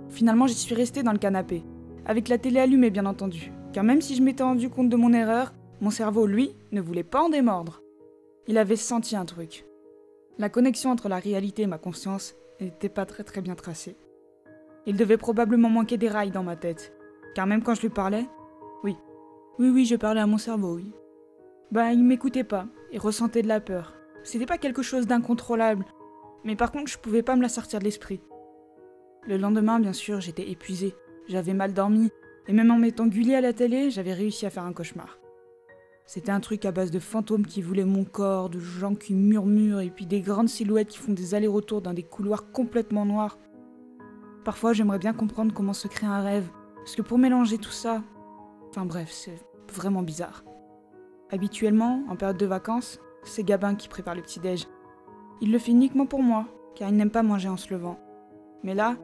Finalement, j'y suis restée dans le canapé, avec la télé allumée bien entendu, car même si je m'étais rendu compte de mon erreur, mon cerveau, lui, ne voulait pas en démordre. Il avait senti un truc. La connexion entre la réalité et ma conscience n'était pas très bien tracée. Il devait probablement manquer des rails dans ma tête, car même quand je lui parlais, oui, je parlais à mon cerveau, oui. Il m'écoutait pas et ressentait de la peur. C'était pas quelque chose d'incontrôlable, mais par contre je pouvais pas me la sortir de l'esprit. Le lendemain, bien sûr, j'étais épuisée, j'avais mal dormi, et même en m'étant gueulée à la télé, j'avais réussi à faire un cauchemar. C'était un truc à base de fantômes qui voulaient mon corps, de gens qui murmurent, et puis des grandes silhouettes qui font des allers-retours dans des couloirs complètement noirs. Parfois, j'aimerais bien comprendre comment se crée un rêve, parce que pour mélanger tout ça... Enfin bref, c'est vraiment bizarre. Habituellement, en période de vacances, c'est Gabin qui prépare le petit-déj. Il le fait uniquement pour moi, car il n'aime pas manger en se levant. Mais là,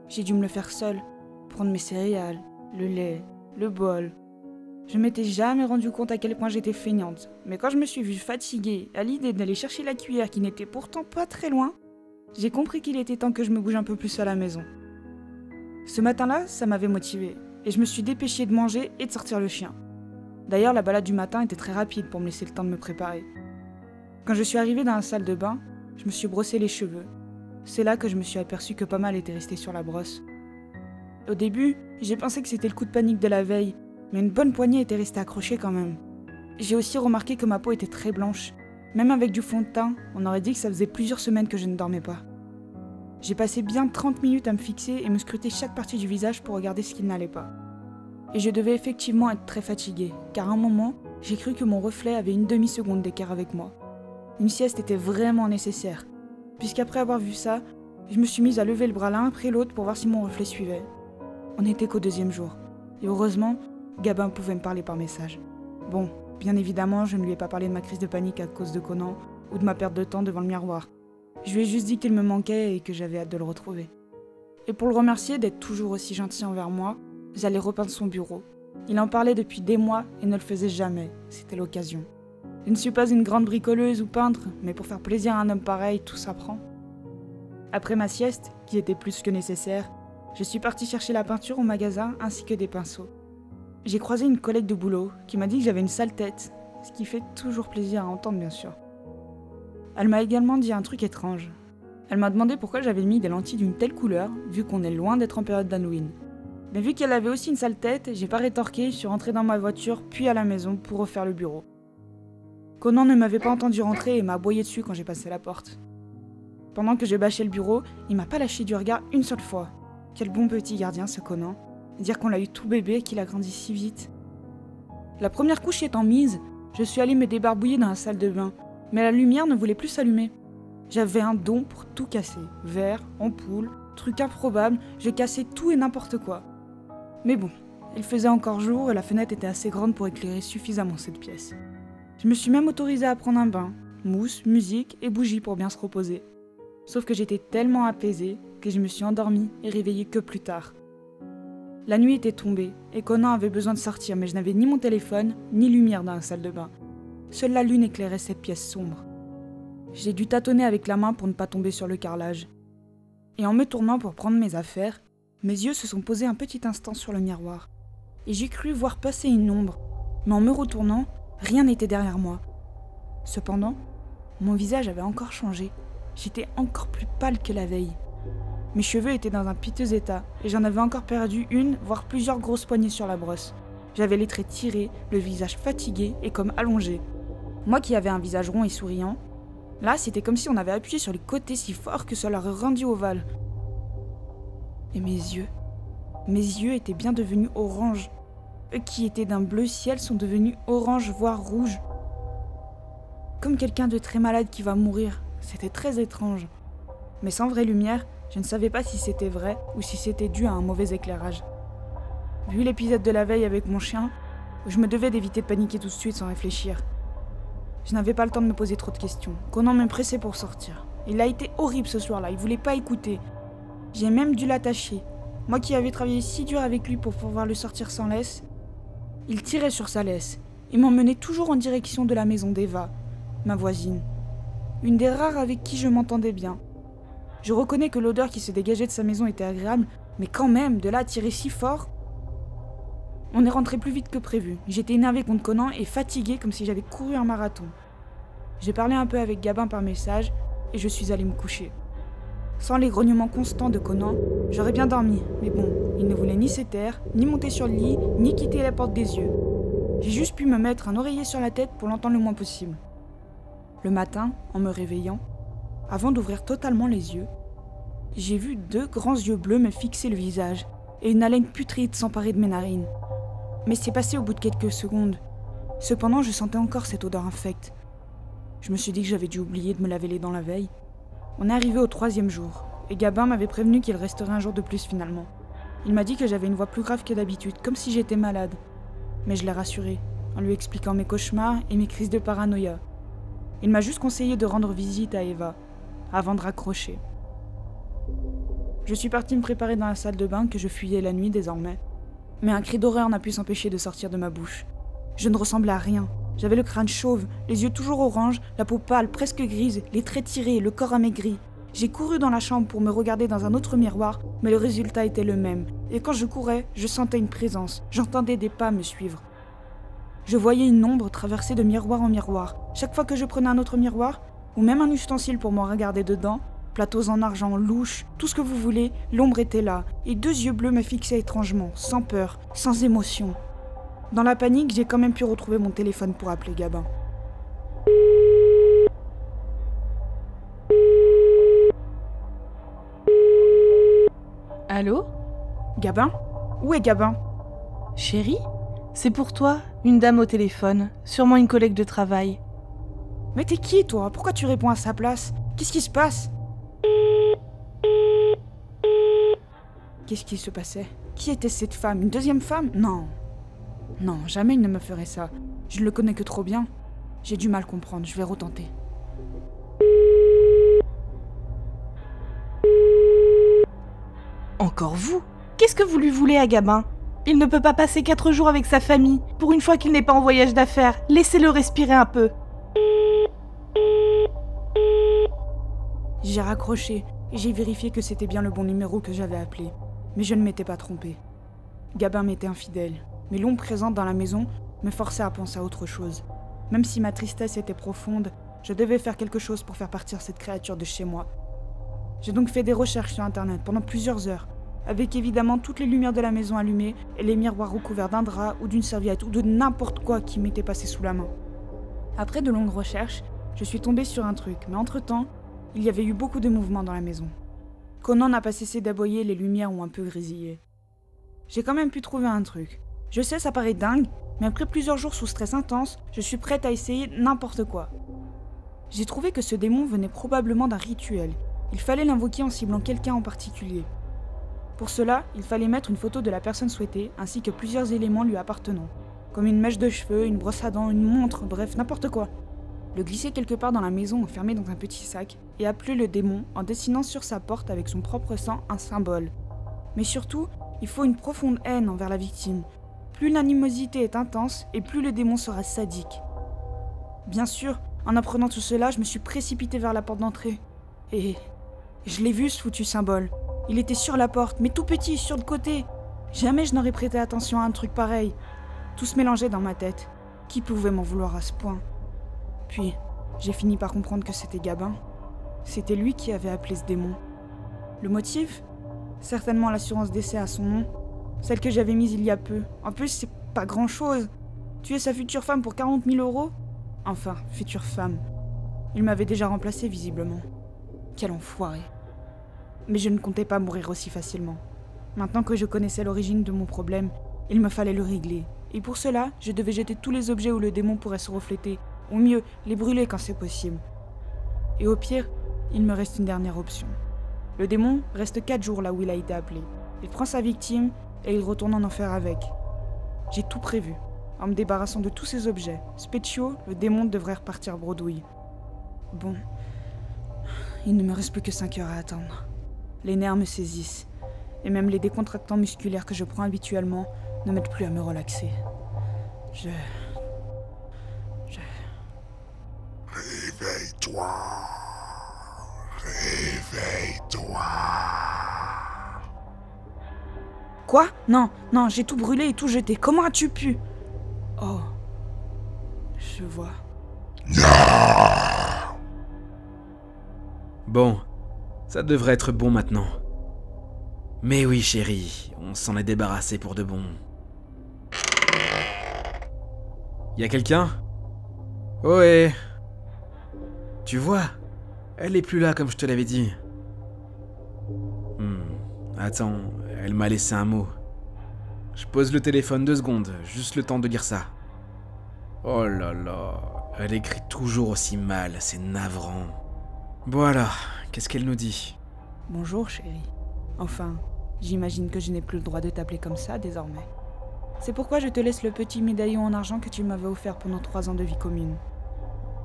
j'ai dû me le faire seule, prendre mes céréales, le lait, le bol. Je m'étais jamais rendu compte à quel point j'étais feignante, mais quand je me suis vue fatiguée à l'idée d'aller chercher la cuillère qui n'était pourtant pas très loin, j'ai compris qu'il était temps que je me bouge un peu plus à la maison. Ce matin-là, ça m'avait motivée, et je me suis dépêchée de manger et de sortir le chien. D'ailleurs, la balade du matin était très rapide pour me laisser le temps de me préparer. Quand je suis arrivée dans la salle de bain, je me suis brossé les cheveux. C'est là que je me suis aperçue que pas mal était resté sur la brosse. Au début, j'ai pensé que c'était le coup de panique de la veille, mais une bonne poignée était restée accrochée quand même. J'ai aussi remarqué que ma peau était très blanche. Même avec du fond de teint, on aurait dit que ça faisait plusieurs semaines que je ne dormais pas. J'ai passé bien 30 minutes à me fixer et me scruter chaque partie du visage pour regarder ce qui n'allait pas. Et je devais effectivement être très fatiguée, car à un moment, j'ai cru que mon reflet avait une demi-seconde d'écart avec moi. Une sieste était vraiment nécessaire, puisqu'après avoir vu ça, je me suis mise à lever le bras l'un après l'autre pour voir si mon reflet suivait. On n'était qu'au 2e jour, et heureusement, Gabin pouvait me parler par message. Bon, bien évidemment, je ne lui ai pas parlé de ma crise de panique à cause de Conan, ou de ma perte de temps devant le miroir. Je lui ai juste dit qu'il me manquait et que j'avais hâte de le retrouver. Et pour le remercier d'être toujours aussi gentil envers moi, j'allais repeindre son bureau. Il en parlait depuis des mois et ne le faisait jamais, c'était l'occasion. Je ne suis pas une grande bricoleuse ou peintre, mais pour faire plaisir à un homme pareil, tout s'apprend. Après ma sieste, qui était plus que nécessaire, je suis partie chercher la peinture au magasin ainsi que des pinceaux. J'ai croisé une collègue de boulot qui m'a dit que j'avais une sale tête, ce qui fait toujours plaisir à entendre bien sûr. Elle m'a également dit un truc étrange. Elle m'a demandé pourquoi j'avais mis des lentilles d'une telle couleur, vu qu'on est loin d'être en période d'Halloween. Mais vu qu'elle avait aussi une sale tête, j'ai pas rétorqué, je suis rentrée dans ma voiture, puis à la maison pour refaire le bureau. Conan ne m'avait pas entendu rentrer et m'a aboyé dessus quand j'ai passé la porte. Pendant que je bâchais le bureau, il m'a pas lâché du regard une seule fois. Quel bon petit gardien ce Conan. Dire qu'on l'a eu tout bébé et qu'il a grandi si vite. La première couche étant mise, je suis allée me débarbouiller dans la salle de bain, mais la lumière ne voulait plus s'allumer. J'avais un don pour tout casser. Verre, ampoule, trucs improbables, je cassais tout et n'importe quoi. Mais bon, il faisait encore jour et la fenêtre était assez grande pour éclairer suffisamment cette pièce. Je me suis même autorisée à prendre un bain, mousse, musique et bougies pour bien se reposer. Sauf que j'étais tellement apaisée que je me suis endormie et réveillée que plus tard. La nuit était tombée et Conan avait besoin de sortir, mais je n'avais ni mon téléphone ni lumière dans la salle de bain. Seule la lune éclairait cette pièce sombre. J'ai dû tâtonner avec la main pour ne pas tomber sur le carrelage. Et en me tournant pour prendre mes affaires, mes yeux se sont posés un petit instant sur le miroir. Et j'ai cru voir passer une ombre, mais en me retournant, rien n'était derrière moi. Cependant, mon visage avait encore changé. J'étais encore plus pâle que la veille. Mes cheveux étaient dans un piteux état, et j'en avais encore perdu une, voire plusieurs grosses poignées sur la brosse. J'avais les traits tirés, le visage fatigué et comme allongé. Moi qui avais un visage rond et souriant, là c'était comme si on avait appuyé sur les côtés si fort que ça l'aurait rendu ovale. Et mes yeux étaient bien devenus orange. Eux qui étaient d'un bleu ciel sont devenus orange voire rouge. Comme quelqu'un de très malade qui va mourir, c'était très étrange. Mais sans vraie lumière, je ne savais pas si c'était vrai ou si c'était dû à un mauvais éclairage. Vu l'épisode de la veille avec mon chien, je me devais d'éviter de paniquer tout de suite sans réfléchir. Je n'avais pas le temps de me poser trop de questions. Conan me pressait pour sortir. Il a été horrible ce soir-là, il voulait pas écouter. J'ai même dû l'attacher. Moi qui avais travaillé si dur avec lui pour pouvoir le sortir sans laisse. Il tirait sur sa laisse et m'emmenait toujours en direction de la maison d'Eva, ma voisine. Une des rares avec qui je m'entendais bien. Je reconnais que l'odeur qui se dégageait de sa maison était agréable, mais quand même, de là à tirer si fort. On est rentré plus vite que prévu. J'étais énervée contre Conan et fatiguée comme si j'avais couru un marathon. J'ai parlé un peu avec Gabin par message et je suis allée me coucher. Sans les grognements constants de Conan, j'aurais bien dormi, mais bon, il ne voulait ni se taire, ni monter sur le lit, ni quitter la porte des yeux. J'ai juste pu me mettre un oreiller sur la tête pour l'entendre le moins possible. Le matin, en me réveillant, avant d'ouvrir totalement les yeux, j'ai vu 2 grands yeux bleus me fixer le visage et une haleine putride s'emparer de mes narines. Mais c'est passé au bout de quelques secondes. Cependant, je sentais encore cette odeur infecte. Je me suis dit que j'avais dû oublier de me laver les dents la veille. On est arrivé au 3e jour, et Gabin m'avait prévenu qu'il resterait un jour de plus finalement. Il m'a dit que j'avais une voix plus grave que d'habitude, comme si j'étais malade. Mais je l'ai rassuré, en lui expliquant mes cauchemars et mes crises de paranoïa. Il m'a juste conseillé de rendre visite à Eva, avant de raccrocher. Je suis partie me préparer dans la salle de bain que je fuyais la nuit désormais. Mais un cri d'horreur n'a pu s'empêcher de sortir de ma bouche. Je ne ressemblais à rien. J'avais le crâne chauve, les yeux toujours orange, la peau pâle, presque grise, les traits tirés, le corps amaigri. J'ai couru dans la chambre pour me regarder dans un autre miroir, mais le résultat était le même. Et quand je courais, je sentais une présence, j'entendais des pas me suivre. Je voyais une ombre traverser de miroir en miroir. Chaque fois que je prenais un autre miroir, ou même un ustensile pour me regarder dedans, plateaux en argent, louches, tout ce que vous voulez, l'ombre était là, et 2 yeux bleus me fixaient étrangement, sans peur, sans émotion. Dans la panique, j'ai quand même pu retrouver mon téléphone pour appeler Gabin. Allô? Gabin? Où est Gabin? Chérie? C'est pour toi, une dame au téléphone, sûrement une collègue de travail. Mais t'es qui, toi? Pourquoi tu réponds à sa place? Qu'est-ce qui se passe? Qu'est-ce qui se passait? Qui était cette femme? Une 2e femme? Non. Non, jamais il ne me ferait ça. Je ne le connais que trop bien. J'ai du mal à comprendre, je vais retenter. Encore vous? Qu'est-ce que vous lui voulez à Gabin? Il ne peut pas passer 4 jours avec sa famille. Pour une fois qu'il n'est pas en voyage d'affaires, laissez-le respirer un peu. J'ai raccroché et j'ai vérifié que c'était bien le bon numéro que j'avais appelé. Mais je ne m'étais pas trompée. Gabin m'était infidèle, mais l'ombre présente dans la maison me forçait à penser à autre chose. Même si ma tristesse était profonde, je devais faire quelque chose pour faire partir cette créature de chez moi. J'ai donc fait des recherches sur internet pendant plusieurs heures, avec évidemment toutes les lumières de la maison allumées et les miroirs recouverts d'un drap ou d'une serviette ou de n'importe quoi qui m'était passé sous la main. Après de longues recherches, je suis tombée sur un truc, mais entre-temps, Il y avait eu beaucoup de mouvements dans la maison. Conan n'a pas cessé d'aboyer, les lumières ont un peu grésillé. J'ai quand même pu trouver un truc. Je sais, ça paraît dingue, mais après plusieurs jours sous stress intense, je suis prête à essayer n'importe quoi. J'ai trouvé que ce démon venait probablement d'un rituel. Il fallait l'invoquer en ciblant quelqu'un en particulier. Pour cela, il fallait mettre une photo de la personne souhaitée, ainsi que plusieurs éléments lui appartenant, comme une mèche de cheveux, une brosse à dents, une montre, bref, n'importe quoi. Le glisser quelque part dans la maison enfermé dans un petit sac, et appeler le démon en dessinant sur sa porte avec son propre sang un symbole. Mais surtout, il faut une profonde haine envers la victime. Plus l'animosité est intense, et plus le démon sera sadique. Bien sûr, en apprenant tout cela, je me suis précipitée vers la porte d'entrée. Et je l'ai vu, ce foutu symbole. Il était sur la porte, mais tout petit, sur le côté. Jamais je n'aurais prêté attention à un truc pareil. Tout se mélangeait dans ma tête. Qui pouvait m'en vouloir à ce point? Puis, j'ai fini par comprendre que c'était Gabin. C'était lui qui avait appelé ce démon. Le motif? Certainement l'assurance d'essai à son nom. Celle que j'avais mise il y a peu. En plus, c'est pas grand-chose. Tuer sa future femme pour 40 000 €? Enfin, future femme. Il m'avait déjà remplacé, visiblement. Quel enfoiré. Mais je ne comptais pas mourir aussi facilement. Maintenant que je connaissais l'origine de mon problème, il me fallait le régler. Et pour cela, je devais jeter tous les objets où le démon pourrait se refléter. Ou mieux, les brûler quand c'est possible. Et au pire, il me reste une dernière option. Le démon reste 4 jours là où il a été appelé. Il prend sa victime et il retourne en enfer avec. J'ai tout prévu. En me débarrassant de tous ces objets, Specchio, le démon devrait repartir bredouille. Bon, il ne me reste plus que 5 heures à attendre. Les nerfs me saisissent, et même les décontractants musculaires que je prends habituellement ne m'aident plus à me relaxer. Réveille-toi. Réveille-toi. Quoi? Non, j'ai tout brûlé et tout jeté. Comment as-tu pu? Oh, je vois. Bon, ça devrait être bon maintenant. Mais oui, chérie, on s'en est débarrassé pour de bon. Y a quelqu'un? Ohé! Tu vois, elle est plus là comme je te l'avais dit. Attends, elle m'a laissé un mot. Je pose le téléphone 2 secondes, juste le temps de lire ça. Oh là là, elle écrit toujours aussi mal, c'est navrant. Voilà, qu'est-ce qu'elle nous dit? Bonjour, chérie. Enfin, j'imagine que je n'ai plus le droit de t'appeler comme ça désormais. C'est pourquoi je te laisse le petit médaillon en argent que tu m'avais offert pendant 3 ans de vie commune.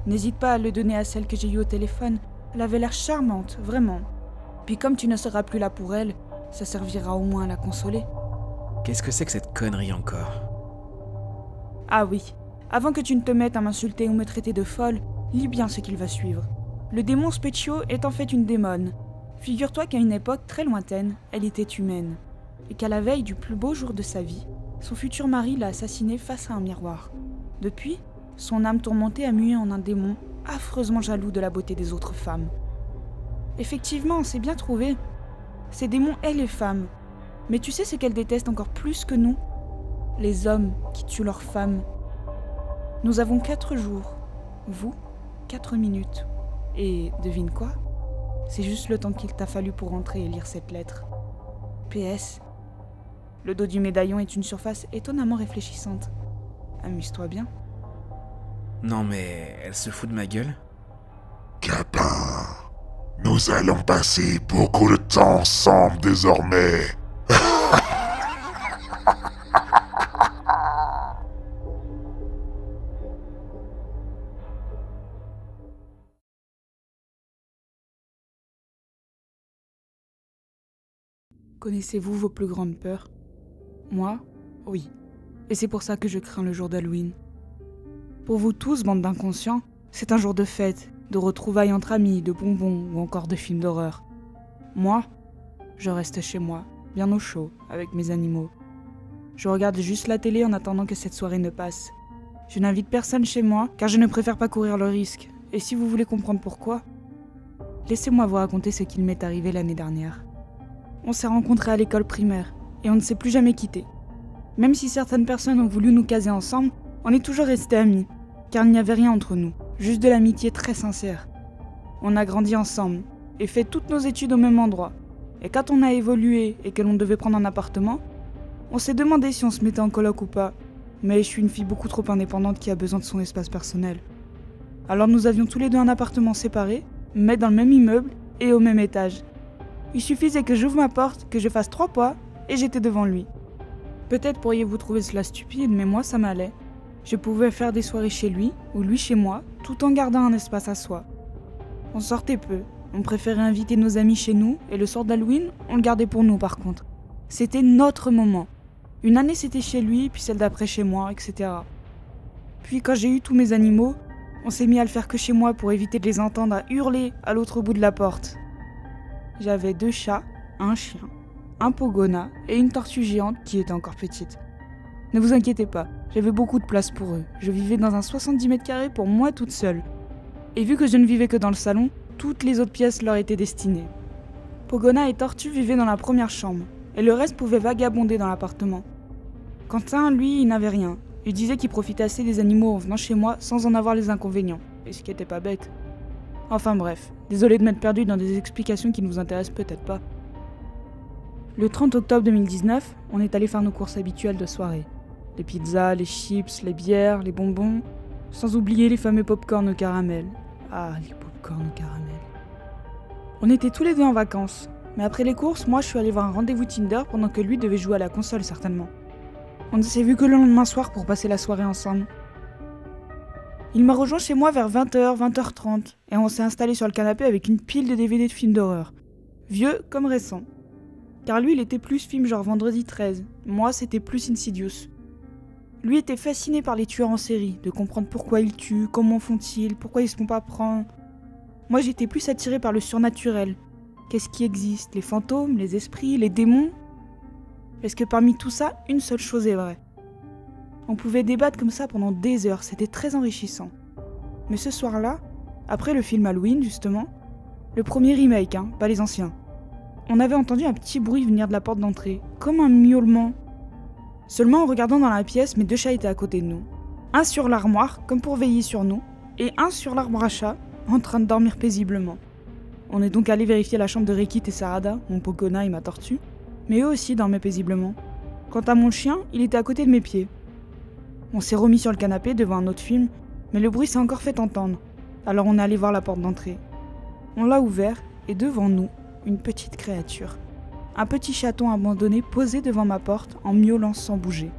N'hésite pas à le donner à celle que j'ai eue au téléphone. Elle avait l'air charmante, vraiment. Puis comme tu ne seras plus là pour elle, ça servira au moins à la consoler. Qu'est-ce que c'est que cette connerie encore? Ah oui, avant que tu ne te mettes à m'insulter ou me traiter de folle, lis bien ce qu'il va suivre. Le démon Specchio est en fait une démone. Figure-toi qu'à une époque très lointaine, elle était humaine. Et qu'à la veille du plus beau jour de sa vie, son futur mari l'a assassinée face à un miroir. Depuis, son âme tourmentée a mué en un démon, affreusement jaloux de la beauté des autres femmes. Effectivement, c'est bien trouvé. Ces démons aiment les femmes. Mais tu sais ce qu'elles détestent encore plus que nous? Les hommes qui tuent leurs femmes. Nous avons 4 jours. Vous, 4 minutes. Et devine quoi? C'est juste le temps qu'il t'a fallu pour rentrer et lire cette lettre. PS. Le dos du médaillon est une surface étonnamment réfléchissante. Amuse-toi bien. Non mais, elle se fout de ma gueule? Gabin, nous allons passer beaucoup de temps ensemble désormais. Connaissez-vous vos plus grandes peurs? Moi, oui. Et c'est pour ça que je crains le jour d'Halloween. Pour vous tous, bande d'inconscients, c'est un jour de fête, de retrouvailles entre amis, de bonbons ou encore de films d'horreur. Moi, je reste chez moi, bien au chaud, avec mes animaux. Je regarde juste la télé en attendant que cette soirée ne passe. Je n'invite personne chez moi, car je ne préfère pas courir le risque. Et si vous voulez comprendre pourquoi, laissez-moi vous raconter ce qu'il m'est arrivé l'année dernière. On s'est rencontrés à l'école primaire, et on ne s'est plus jamais quittés. Même si certaines personnes ont voulu nous caser ensemble, on est toujours restés amis, car il n'y avait rien entre nous, juste de l'amitié très sincère. On a grandi ensemble et fait toutes nos études au même endroit. Et quand on a évolué et que l'on devait prendre un appartement, on s'est demandé si on se mettait en coloc ou pas. Mais je suis une fille beaucoup trop indépendante qui a besoin de son espace personnel. Alors nous avions tous les deux un appartement séparé, mais dans le même immeuble et au même étage. Il suffisait que j'ouvre ma porte, que je fasse 3 pas, et j'étais devant lui. Peut-être pourriez-vous trouver cela stupide, mais moi ça m'allait. Je pouvais faire des soirées chez lui, ou lui chez moi, tout en gardant un espace à soi. On sortait peu, on préférait inviter nos amis chez nous, et le soir d'Halloween, on le gardait pour nous par contre. C'était notre moment. Une année c'était chez lui, puis celle d'après chez moi, etc. Puis quand j'ai eu tous mes animaux, on s'est mis à le faire que chez moi pour éviter de les entendre à hurler à l'autre bout de la porte. J'avais 2 chats, un chien, un pogona et une tortue géante qui était encore petite. Ne vous inquiétez pas, j'avais beaucoup de place pour eux. Je vivais dans un 70 mètres carrés pour moi toute seule. Et vu que je ne vivais que dans le salon, toutes les autres pièces leur étaient destinées. Pogona et Tortue vivaient dans la première chambre, et le reste pouvait vagabonder dans l'appartement. Quentin, lui, il n'avait rien. Il disait qu'il profitait assez des animaux en venant chez moi sans en avoir les inconvénients, et ce qui était pas bête. Enfin bref, désolé de m'être perdu dans des explications qui ne vous intéressent peut-être pas. Le 30 octobre 2019, on est allé faire nos courses habituelles de soirée. Les pizzas, les chips, les bières, les bonbons, sans oublier les fameux pop-corn au caramel. Ah, les pop-corn au caramel. On était tous les deux en vacances, mais après les courses, moi je suis allé voir un rendez-vous Tinder pendant que lui devait jouer à la console certainement. On ne s'est vu que le lendemain soir pour passer la soirée ensemble. Il m'a rejoint chez moi vers 20h, 20h30, et on s'est installé sur le canapé avec une pile de DVD de films d'horreur. Vieux comme récents. Car lui, il était plus film genre Vendredi 13, moi c'était plus Insidious. Lui était fasciné par les tueurs en série, de comprendre pourquoi ils tuent, comment font-ils, pourquoi ils se font pas prendre. Moi j'étais plus attirée par le surnaturel. Qu'est-ce qui existe? Les fantômes, les esprits, les démons? Est-ce que parmi tout ça, une seule chose est vraie? On pouvait débattre comme ça pendant des heures, c'était très enrichissant. Mais ce soir-là, après le film Halloween justement, le premier remake, pas les anciens, on avait entendu un petit bruit venir de la porte d'entrée, comme un miaulement. Seulement en regardant dans la pièce, mes 2 chats étaient à côté de nous. Un sur l'armoire, comme pour veiller sur nous, et un sur l'arbre à chat, en train de dormir paisiblement. On est donc allé vérifier la chambre de Rikit et Sarada, mon Pogona et ma tortue, mais eux aussi dormaient paisiblement. Quant à mon chien, il était à côté de mes pieds. On s'est remis sur le canapé devant un autre film, mais le bruit s'est encore fait entendre, alors on est allé voir la porte d'entrée. On l'a ouvert, et devant nous, une petite créature. Un petit chaton abandonné posé devant ma porte en miaulant sans bouger.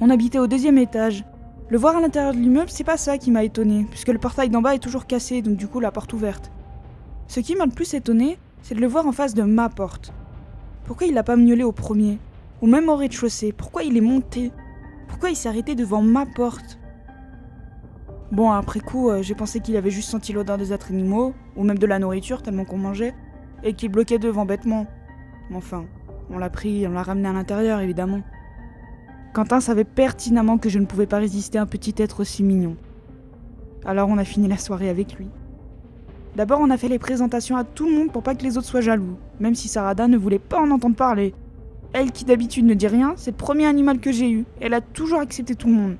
On habitait au 2e étage. Le voir à l'intérieur de l'immeuble, c'est pas ça qui m'a étonné, puisque le portail d'en bas est toujours cassé, donc du coup la porte ouverte. Ce qui m'a le plus étonné, c'est de le voir en face de ma porte. Pourquoi il l'a pas miaulé au premier? Ou même au rez-de-chaussée? Pourquoi il est monté? Pourquoi il s'est arrêté devant ma porte? Bon, après coup, j'ai pensé qu'il avait juste senti l'odeur des autres animaux, ou même de la nourriture tellement qu'on mangeait, et qu'il bloquait devant bêtement. Enfin, on l'a pris, on l'a ramené à l'intérieur évidemment. Quentin savait pertinemment que je ne pouvais pas résister à un petit être aussi mignon. Alors on a fini la soirée avec lui. D'abord on a fait les présentations à tout le monde pour pas que les autres soient jaloux, même si Sarada ne voulait pas en entendre parler. Elle qui d'habitude ne dit rien, c'est le premier animal que j'ai eu, elle a toujours accepté tout le monde.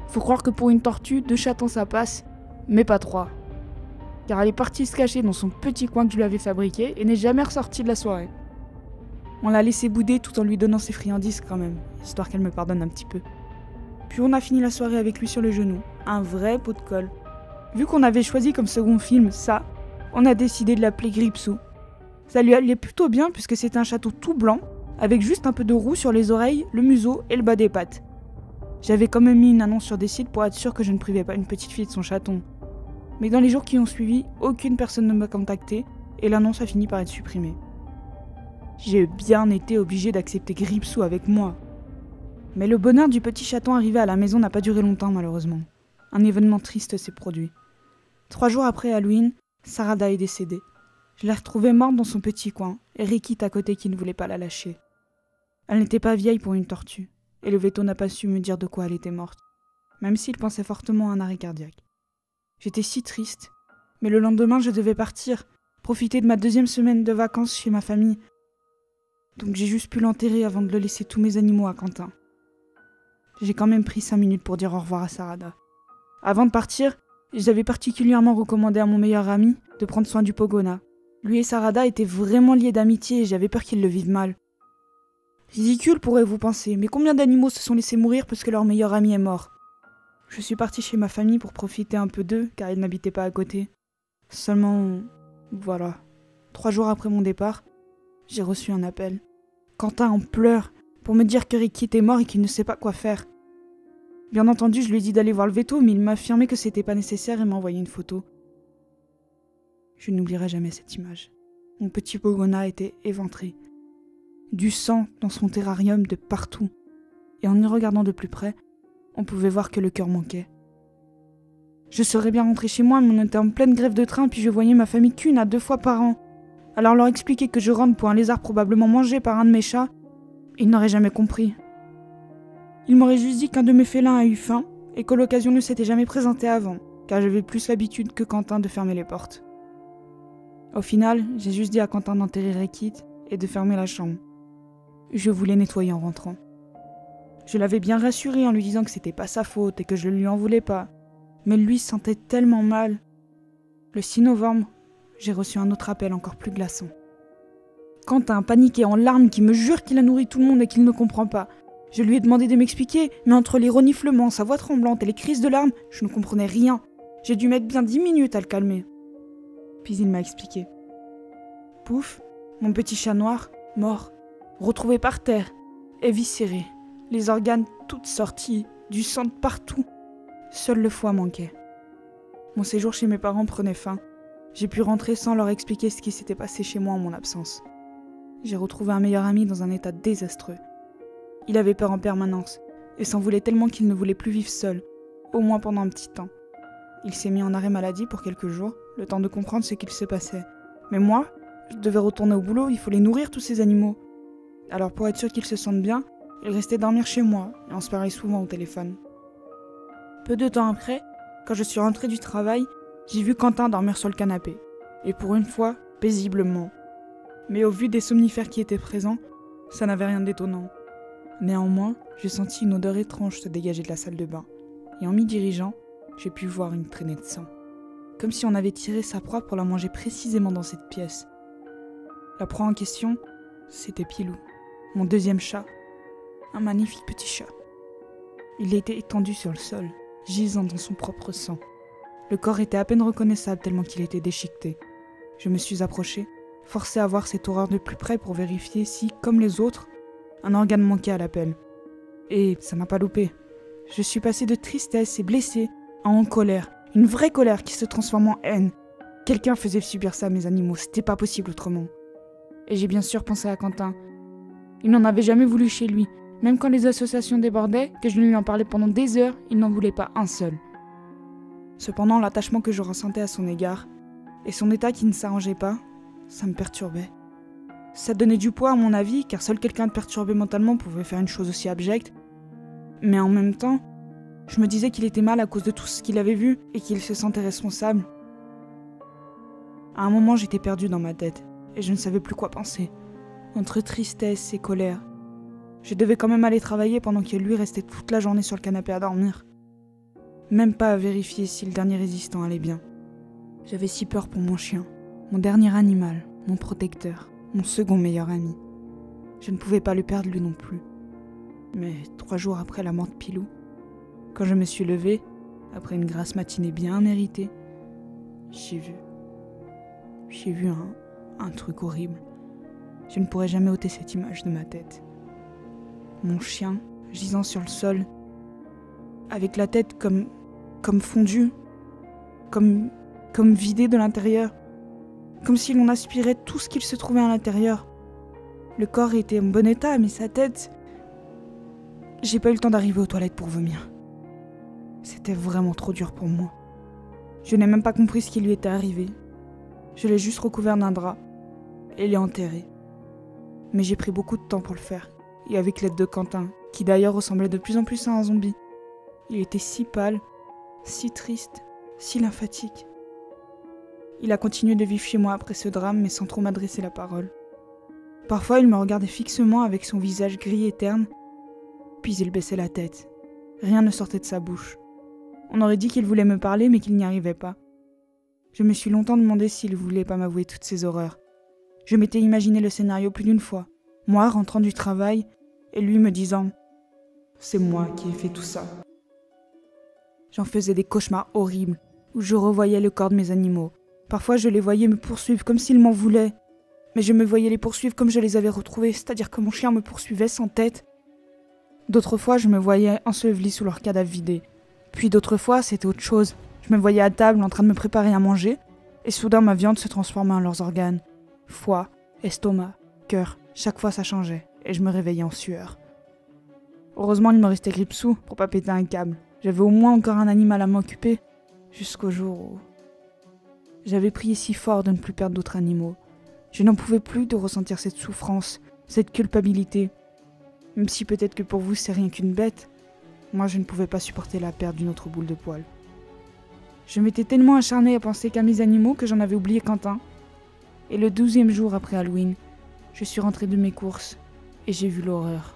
Faut croire que pour une tortue, 2 chatons ça passe, mais pas 3. Car elle est partie se cacher dans son petit coin que je lui avais fabriqué et n'est jamais ressortie de la soirée. On l'a laissé bouder tout en lui donnant ses friandises quand même, histoire qu'elle me pardonne un petit peu. Puis on a fini la soirée avec lui sur le genou, un vrai pot de colle. Vu qu'on avait choisi comme second film ça, on a décidé de l'appeler Gripsou. Ça lui allait plutôt bien puisque c'était un chaton tout blanc, avec juste un peu de roux sur les oreilles, le museau et le bas des pattes. J'avais quand même mis une annonce sur des sites pour être sûr que je ne privais pas une petite fille de son chaton. Mais dans les jours qui ont suivi, aucune personne ne m'a contacté et l'annonce a fini par être supprimée. J'ai bien été obligée d'accepter Gripsou avec moi. Mais le bonheur du petit chaton arrivé à la maison n'a pas duré longtemps malheureusement. Un événement triste s'est produit. 3 jours après Halloween, Sarada est décédée. Je l'ai retrouvée morte dans son petit coin, et Rikit à côté qui ne voulait pas la lâcher. Elle n'était pas vieille pour une tortue, et le veto n'a pas su me dire de quoi elle était morte, même s'il pensait fortement à un arrêt cardiaque. J'étais si triste, mais le lendemain je devais partir, profiter de ma 2e semaine de vacances chez ma famille. Donc j'ai juste pu l'enterrer avant de le laisser tous mes animaux à Quentin. J'ai quand même pris 5 minutes pour dire au revoir à Sarada. Avant de partir, J'avais particulièrement recommandé à mon meilleur ami de prendre soin du Pogona. Lui et Sarada étaient vraiment liés d'amitié et j'avais peur qu'ils le vivent mal. Ridicule pourrez-vous penser, mais combien d'animaux se sont laissés mourir parce que leur meilleur ami est mort? Je suis partie chez ma famille pour profiter un peu d'eux, car ils n'habitaient pas à côté. Seulement, voilà. 3 jours après mon départ, j'ai reçu un appel. Quentin en pleurs, pour me dire que Ricky était mort et qu'il ne sait pas quoi faire. Bien entendu, je lui ai dit d'aller voir le veto, mais il m'a affirmé que c'était pas nécessaire et m'a envoyé une photo. Je n'oublierai jamais cette image. Mon petit Pogona était éventré. Du sang dans son terrarium de partout. Et en y regardant de plus près, on pouvait voir que le cœur manquait. Je serais bien rentrée chez moi, mais on était en pleine grève de train, puis je voyais ma famille qu'une à 2 fois par an. Alors leur expliquer que je rentre pour un lézard probablement mangé par un de mes chats, ils n'auraient jamais compris. Ils m'auraient juste dit qu'un de mes félins a eu faim, et que l'occasion ne s'était jamais présentée avant, car j'avais plus l'habitude que Quentin de fermer les portes. Au final, j'ai juste dit à Quentin d'enterrer Ricky et de fermer la chambre. Je voulais nettoyer en rentrant. Je l'avais bien rassuré en lui disant que c'était pas sa faute et que je ne lui en voulais pas. Mais lui se sentait tellement mal. Le 6 novembre, j'ai reçu un autre appel encore plus glaçant. Quentin, paniqué en larmes, qui me jure qu'il a nourri tout le monde et qu'il ne comprend pas. Je lui ai demandé de m'expliquer, mais entre les reniflements, sa voix tremblante et les crises de larmes, je ne comprenais rien. J'ai dû mettre bien 10 minutes à le calmer. Puis il m'a expliqué. Pouf, mon petit chat noir, mort, retrouvé par terre, éviscéré. Les organes toutes sortis, du sang de partout. Seul le foie manquait. Mon séjour chez mes parents prenait fin. J'ai pu rentrer sans leur expliquer ce qui s'était passé chez moi en mon absence. J'ai retrouvé un meilleur ami dans un état désastreux. Il avait peur en permanence, et s'en voulait tellement qu'il ne voulait plus vivre seul, au moins pendant un petit temps. Il s'est mis en arrêt maladie pour quelques jours, le temps de comprendre ce qu'il se passait. Mais moi, je devais retourner au boulot, il fallait nourrir tous ces animaux. Alors pour être sûr qu'ils se sentent bien, il restait dormir chez moi, et on se parlait souvent au téléphone. Peu de temps après, quand je suis rentrée du travail, j'ai vu Quentin dormir sur le canapé. Et pour une fois, paisiblement. Mais au vu des somnifères qui étaient présents, ça n'avait rien d'étonnant. Néanmoins, j'ai senti une odeur étrange se dégager de la salle de bain. Et en m'y dirigeant, j'ai pu voir une traînée de sang. Comme si on avait tiré sa proie pour la manger précisément dans cette pièce. La proie en question, c'était Pilou, mon deuxième chat. Un magnifique petit chat. Il était étendu sur le sol, gisant dans son propre sang. Le corps était à peine reconnaissable tellement qu'il était déchiqueté. Je me suis approchée, forcée à voir cette horreur de plus près pour vérifier si, comme les autres, un organe manquait à l'appel. Et ça n'a pas loupé. Je suis passée de tristesse et blessée à en colère. Une vraie colère qui se transforme en haine. Quelqu'un faisait subir ça à mes animaux, c'était pas possible autrement. Et j'ai bien sûr pensé à Quentin. Il n'en avait jamais voulu chez lui. Même quand les associations débordaient, que je lui en parlais pendant des heures, il n'en voulait pas un seul. Cependant, l'attachement que je ressentais à son égard, et son état qui ne s'arrangeait pas, ça me perturbait. Ça donnait du poids à mon avis, car seul quelqu'un de perturbé mentalement pouvait faire une chose aussi abjecte. Mais en même temps, je me disais qu'il était mal à cause de tout ce qu'il avait vu, et qu'il se sentait responsable. À un moment, j'étais perdue dans ma tête, et je ne savais plus quoi penser. Entre tristesse et colère. Je devais quand même aller travailler pendant que lui restait toute la journée sur le canapé à dormir. Même pas à vérifier si le dernier résistant allait bien. J'avais si peur pour mon chien, mon dernier animal, mon protecteur, mon second meilleur ami. Je ne pouvais pas le perdre lui non plus. Mais 3 jours après la mort de Pilou, quand je me suis levée, après une grasse matinée bien méritée, j'ai vu un truc horrible. Je ne pourrai jamais ôter cette image de ma tête. Mon chien, gisant sur le sol, avec la tête comme fondue, comme vidée de l'intérieur, comme si l'on aspirait tout ce qu'il se trouvait à l'intérieur. Le corps était en bon état, mais sa tête... J'ai pas eu le temps d'arriver aux toilettes pour vomir. C'était vraiment trop dur pour moi. Je n'ai même pas compris ce qui lui était arrivé. Je l'ai juste recouvert d'un drap et l'ai enterré. Mais j'ai pris beaucoup de temps pour le faire, et avec l'aide de Quentin, qui d'ailleurs ressemblait de plus en plus à un zombie. Il était si pâle, si triste, si lymphatique. Il a continué de vivre chez moi après ce drame, mais sans trop m'adresser la parole. Parfois, il me regardait fixement avec son visage gris et terne, puis il baissait la tête. Rien ne sortait de sa bouche. On aurait dit qu'il voulait me parler, mais qu'il n'y arrivait pas. Je me suis longtemps demandé s'il voulait pas m'avouer toutes ces horreurs. Je m'étais imaginé le scénario plus d'une fois. Moi, rentrant du travail, et lui me disant « C'est moi qui ai fait tout ça ». J'en faisais des cauchemars horribles, où je revoyais le corps de mes animaux. Parfois, je les voyais me poursuivre comme s'ils m'en voulaient. Mais je me voyais les poursuivre comme je les avais retrouvés, c'est-à-dire que mon chien me poursuivait sans tête. D'autres fois, je me voyais enseveli sous leur cadavre vidé. Puis d'autres fois, c'était autre chose. Je me voyais à table en train de me préparer à manger, et soudain ma viande se transformait en leurs organes. Foie, estomac, cœur, chaque fois ça changeait, et je me réveillais en sueur. Heureusement, il me restait Gripsou pour pas péter un câble. J'avais au moins encore un animal à m'occuper, jusqu'au jour où... J'avais prié si fort de ne plus perdre d'autres animaux. Je n'en pouvais plus de ressentir cette souffrance, cette culpabilité. Même si peut-être que pour vous c'est rien qu'une bête, moi je ne pouvais pas supporter la perte d'une autre boule de poil. Je m'étais tellement acharnée à penser qu'à mes animaux que j'en avais oublié Quentin. Et le 12e jour après Halloween, je suis rentrée de mes courses et j'ai vu l'horreur.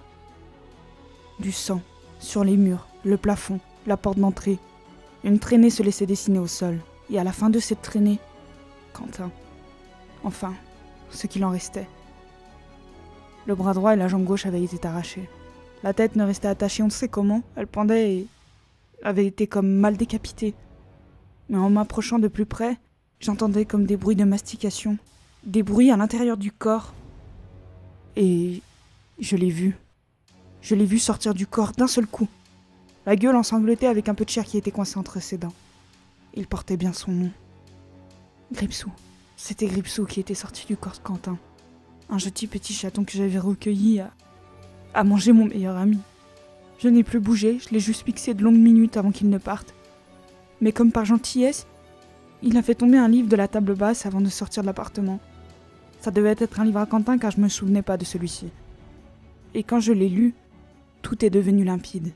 Du sang, sur les murs, le plafond, la porte d'entrée. Une traînée se laissait dessiner au sol. Et à la fin de cette traînée, Quentin. Enfin, ce qu'il en restait. Le bras droit et la jambe gauche avaient été arrachés. La tête ne restait attachée on ne sait comment, elle pendait et avait été comme mal décapitée. Mais en m'approchant de plus près, j'entendais comme des bruits de mastication, des bruits à l'intérieur du corps. Et je l'ai vu. Je l'ai vu sortir du corps d'un seul coup. La gueule ensanglantée avec un peu de chair qui était coincée entre ses dents. Il portait bien son nom. Gripsou. C'était Gripsou qui était sorti du corps de Quentin. Un joli petit chaton que j'avais recueilli à manger mon meilleur ami. Je n'ai plus bougé, je l'ai juste fixé de longues minutes avant qu'il ne parte. Mais comme par gentillesse, il a fait tomber un livre de la table basse avant de sortir de l'appartement. Ça devait être un livre à Quentin car je me souvenais pas de celui-ci. Et quand je l'ai lu, tout est devenu limpide.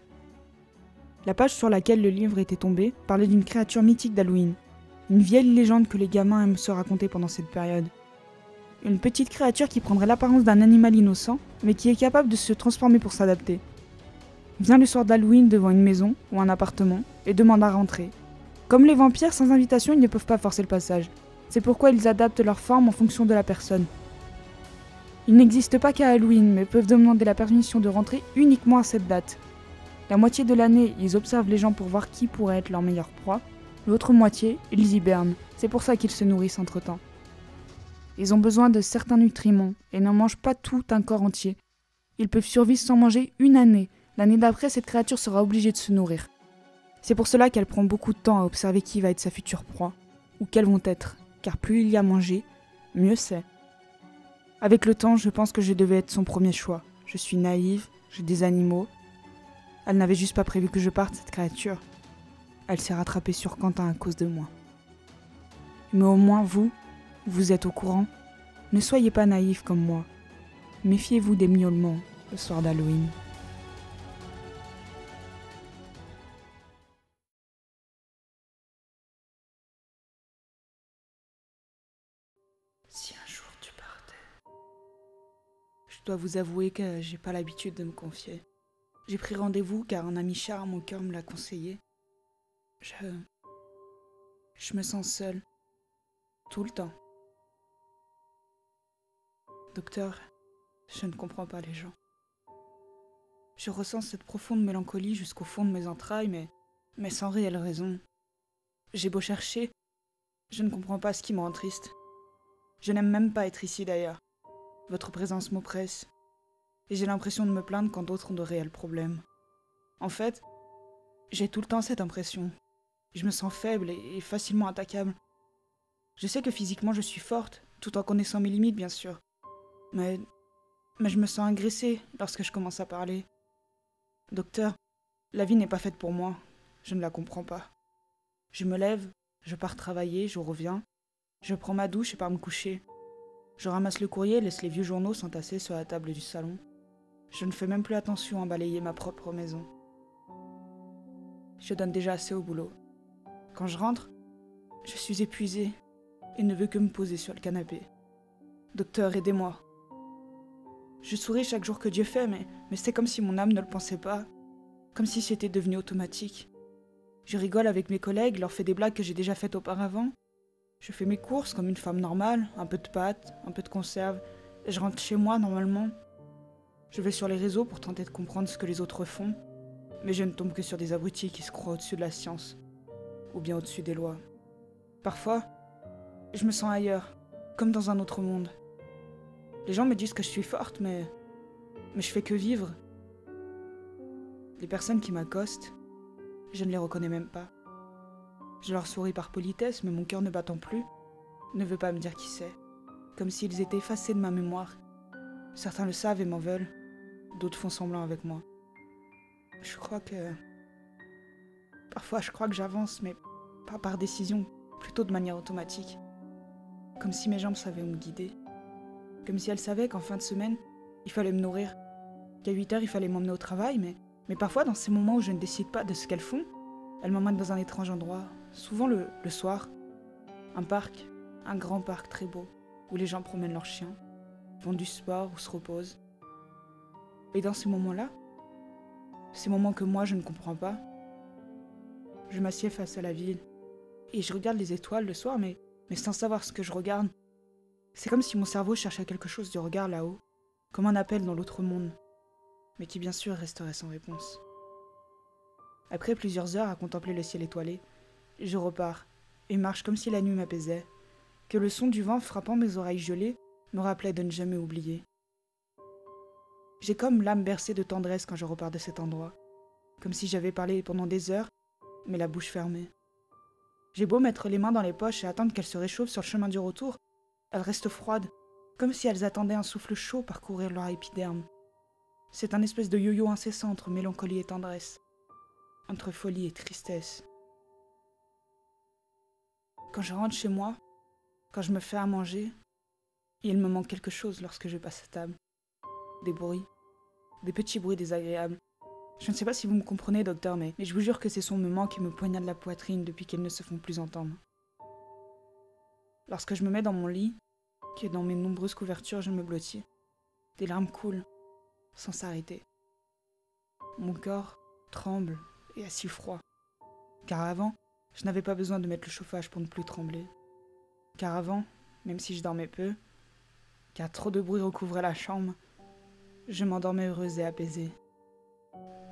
La page sur laquelle le livre était tombé parlait d'une créature mythique d'Halloween. Une vieille légende que les gamins aiment se raconter pendant cette période. Une petite créature qui prendrait l'apparence d'un animal innocent, mais qui est capable de se transformer pour s'adapter. Vient le soir d'Halloween devant une maison ou un appartement et demande à rentrer. Comme les vampires, sans invitation, ils ne peuvent pas forcer le passage. C'est pourquoi ils adaptent leur forme en fonction de la personne. Ils n'existent pas qu'à Halloween, mais peuvent demander la permission de rentrer uniquement à cette date. La moitié de l'année, ils observent les gens pour voir qui pourrait être leur meilleure proie. L'autre moitié, ils hibernent. C'est pour ça qu'ils se nourrissent entre-temps. Ils ont besoin de certains nutriments et n'en mangent pas tout un corps entier. Ils peuvent survivre sans manger une année. L'année d'après, cette créature sera obligée de se nourrir. C'est pour cela qu'elle prend beaucoup de temps à observer qui va être sa future proie, ou quelles vont être, car plus il y a à manger, mieux c'est. Avec le temps, je pense que je devais être son premier choix. Je suis naïve, j'ai des animaux. Elle n'avait juste pas prévu que je parte, cette créature. Elle s'est rattrapée sur Quentin à cause de moi. Mais au moins vous êtes au courant. Ne soyez pas naïfs comme moi. Méfiez-vous des miaulements le soir d'Halloween. Si un jour tu partais... Je dois vous avouer que j'ai pas l'habitude de me confier. J'ai pris rendez-vous car un ami cher à mon cœur me l'a conseillé. Je me sens seule. Tout le temps. Docteur, je ne comprends pas les gens. Je ressens cette profonde mélancolie jusqu'au fond de mes entrailles, mais sans réelle raison. J'ai beau chercher, je ne comprends pas ce qui me rend triste. Je n'aime même pas être ici d'ailleurs. Votre présence m'oppresse. Et j'ai l'impression de me plaindre quand d'autres ont de réels problèmes. En fait, j'ai tout le temps cette impression. Je me sens faible et facilement attaquable. Je sais que physiquement je suis forte, tout en connaissant mes limites bien sûr. Mais je me sens agressée lorsque je commence à parler. Docteur, la vie n'est pas faite pour moi. Je ne la comprends pas. Je me lève, je pars travailler, je reviens. Je prends ma douche et pars me coucher. Je ramasse le courrier et laisse les vieux journaux s'entasser sur la table du salon. Je ne fais même plus attention à balayer ma propre maison. Je donne déjà assez au boulot. Quand je rentre, je suis épuisée et ne veux que me poser sur le canapé. Docteur, aidez-moi. Je souris chaque jour que Dieu fait, mais c'est comme si mon âme ne le pensait pas, comme si c'était devenu automatique. Je rigole avec mes collègues, leur fais des blagues que j'ai déjà faites auparavant. Je fais mes courses comme une femme normale, un peu de pâtes, un peu de conserve, et je rentre chez moi normalement. Je vais sur les réseaux pour tenter de comprendre ce que les autres font, mais je ne tombe que sur des abrutis qui se croient au-dessus de la science, ou bien au-dessus des lois. Parfois, je me sens ailleurs, comme dans un autre monde. Les gens me disent que je suis forte, mais je fais que vivre. Les personnes qui m'accostent, je ne les reconnais même pas. Je leur souris par politesse, mais mon cœur ne battant plus, ne veut pas me dire qui c'est. Comme s'ils étaient effacés de ma mémoire. Certains le savent et m'en veulent, d'autres font semblant avec moi. Parfois je crois que j'avance, mais pas par décision, plutôt de manière automatique. Comme si mes jambes savaient où me guider. Comme si elles savaient qu'en fin de semaine, il fallait me nourrir. Qu'à 8 heures, il fallait m'emmener au travail, mais parfois, dans ces moments où je ne décide pas de ce qu'elles font, elles m'emmènent dans un étrange endroit, souvent le soir. Un parc, un grand parc très beau, où les gens promènent leurs chiens, font du sport ou se reposent. Et dans ces moments-là, ces moments que moi je ne comprends pas, je m'assieds face à la ville, et je regarde les étoiles le soir, mais sans savoir ce que je regarde. C'est comme si mon cerveau cherchait quelque chose du regard là-haut, comme un appel dans l'autre monde, mais qui bien sûr resterait sans réponse. Après plusieurs heures à contempler le ciel étoilé, je repars et marche comme si la nuit m'apaisait, que le son du vent frappant mes oreilles gelées me rappelait de ne jamais oublier. J'ai comme l'âme bercée de tendresse quand je repars de cet endroit, comme si j'avais parlé pendant des heures, mais la bouche fermée. J'ai beau mettre les mains dans les poches et attendre qu'elles se réchauffent sur le chemin du retour, elles restent froides, comme si elles attendaient un souffle chaud parcourir leur épiderme. C'est un espèce de yo-yo incessant entre mélancolie et tendresse, entre folie et tristesse. Quand je rentre chez moi, quand je me fais à manger, il me manque quelque chose lorsque je passe à table. Des bruits, des petits bruits désagréables. Je ne sais pas si vous me comprenez, docteur, mais je vous jure que ces sons me manquent et me poignardent la poitrine depuis qu'ils ne se font plus entendre. Lorsque je me mets dans mon lit, que dans mes nombreuses couvertures je me blottis, des larmes coulent, sans s'arrêter. Mon corps tremble et a si froid. Car avant, je n'avais pas besoin de mettre le chauffage pour ne plus trembler. Car avant, même si je dormais peu, car trop de bruit recouvrait la chambre, je m'endormais heureuse et apaisée.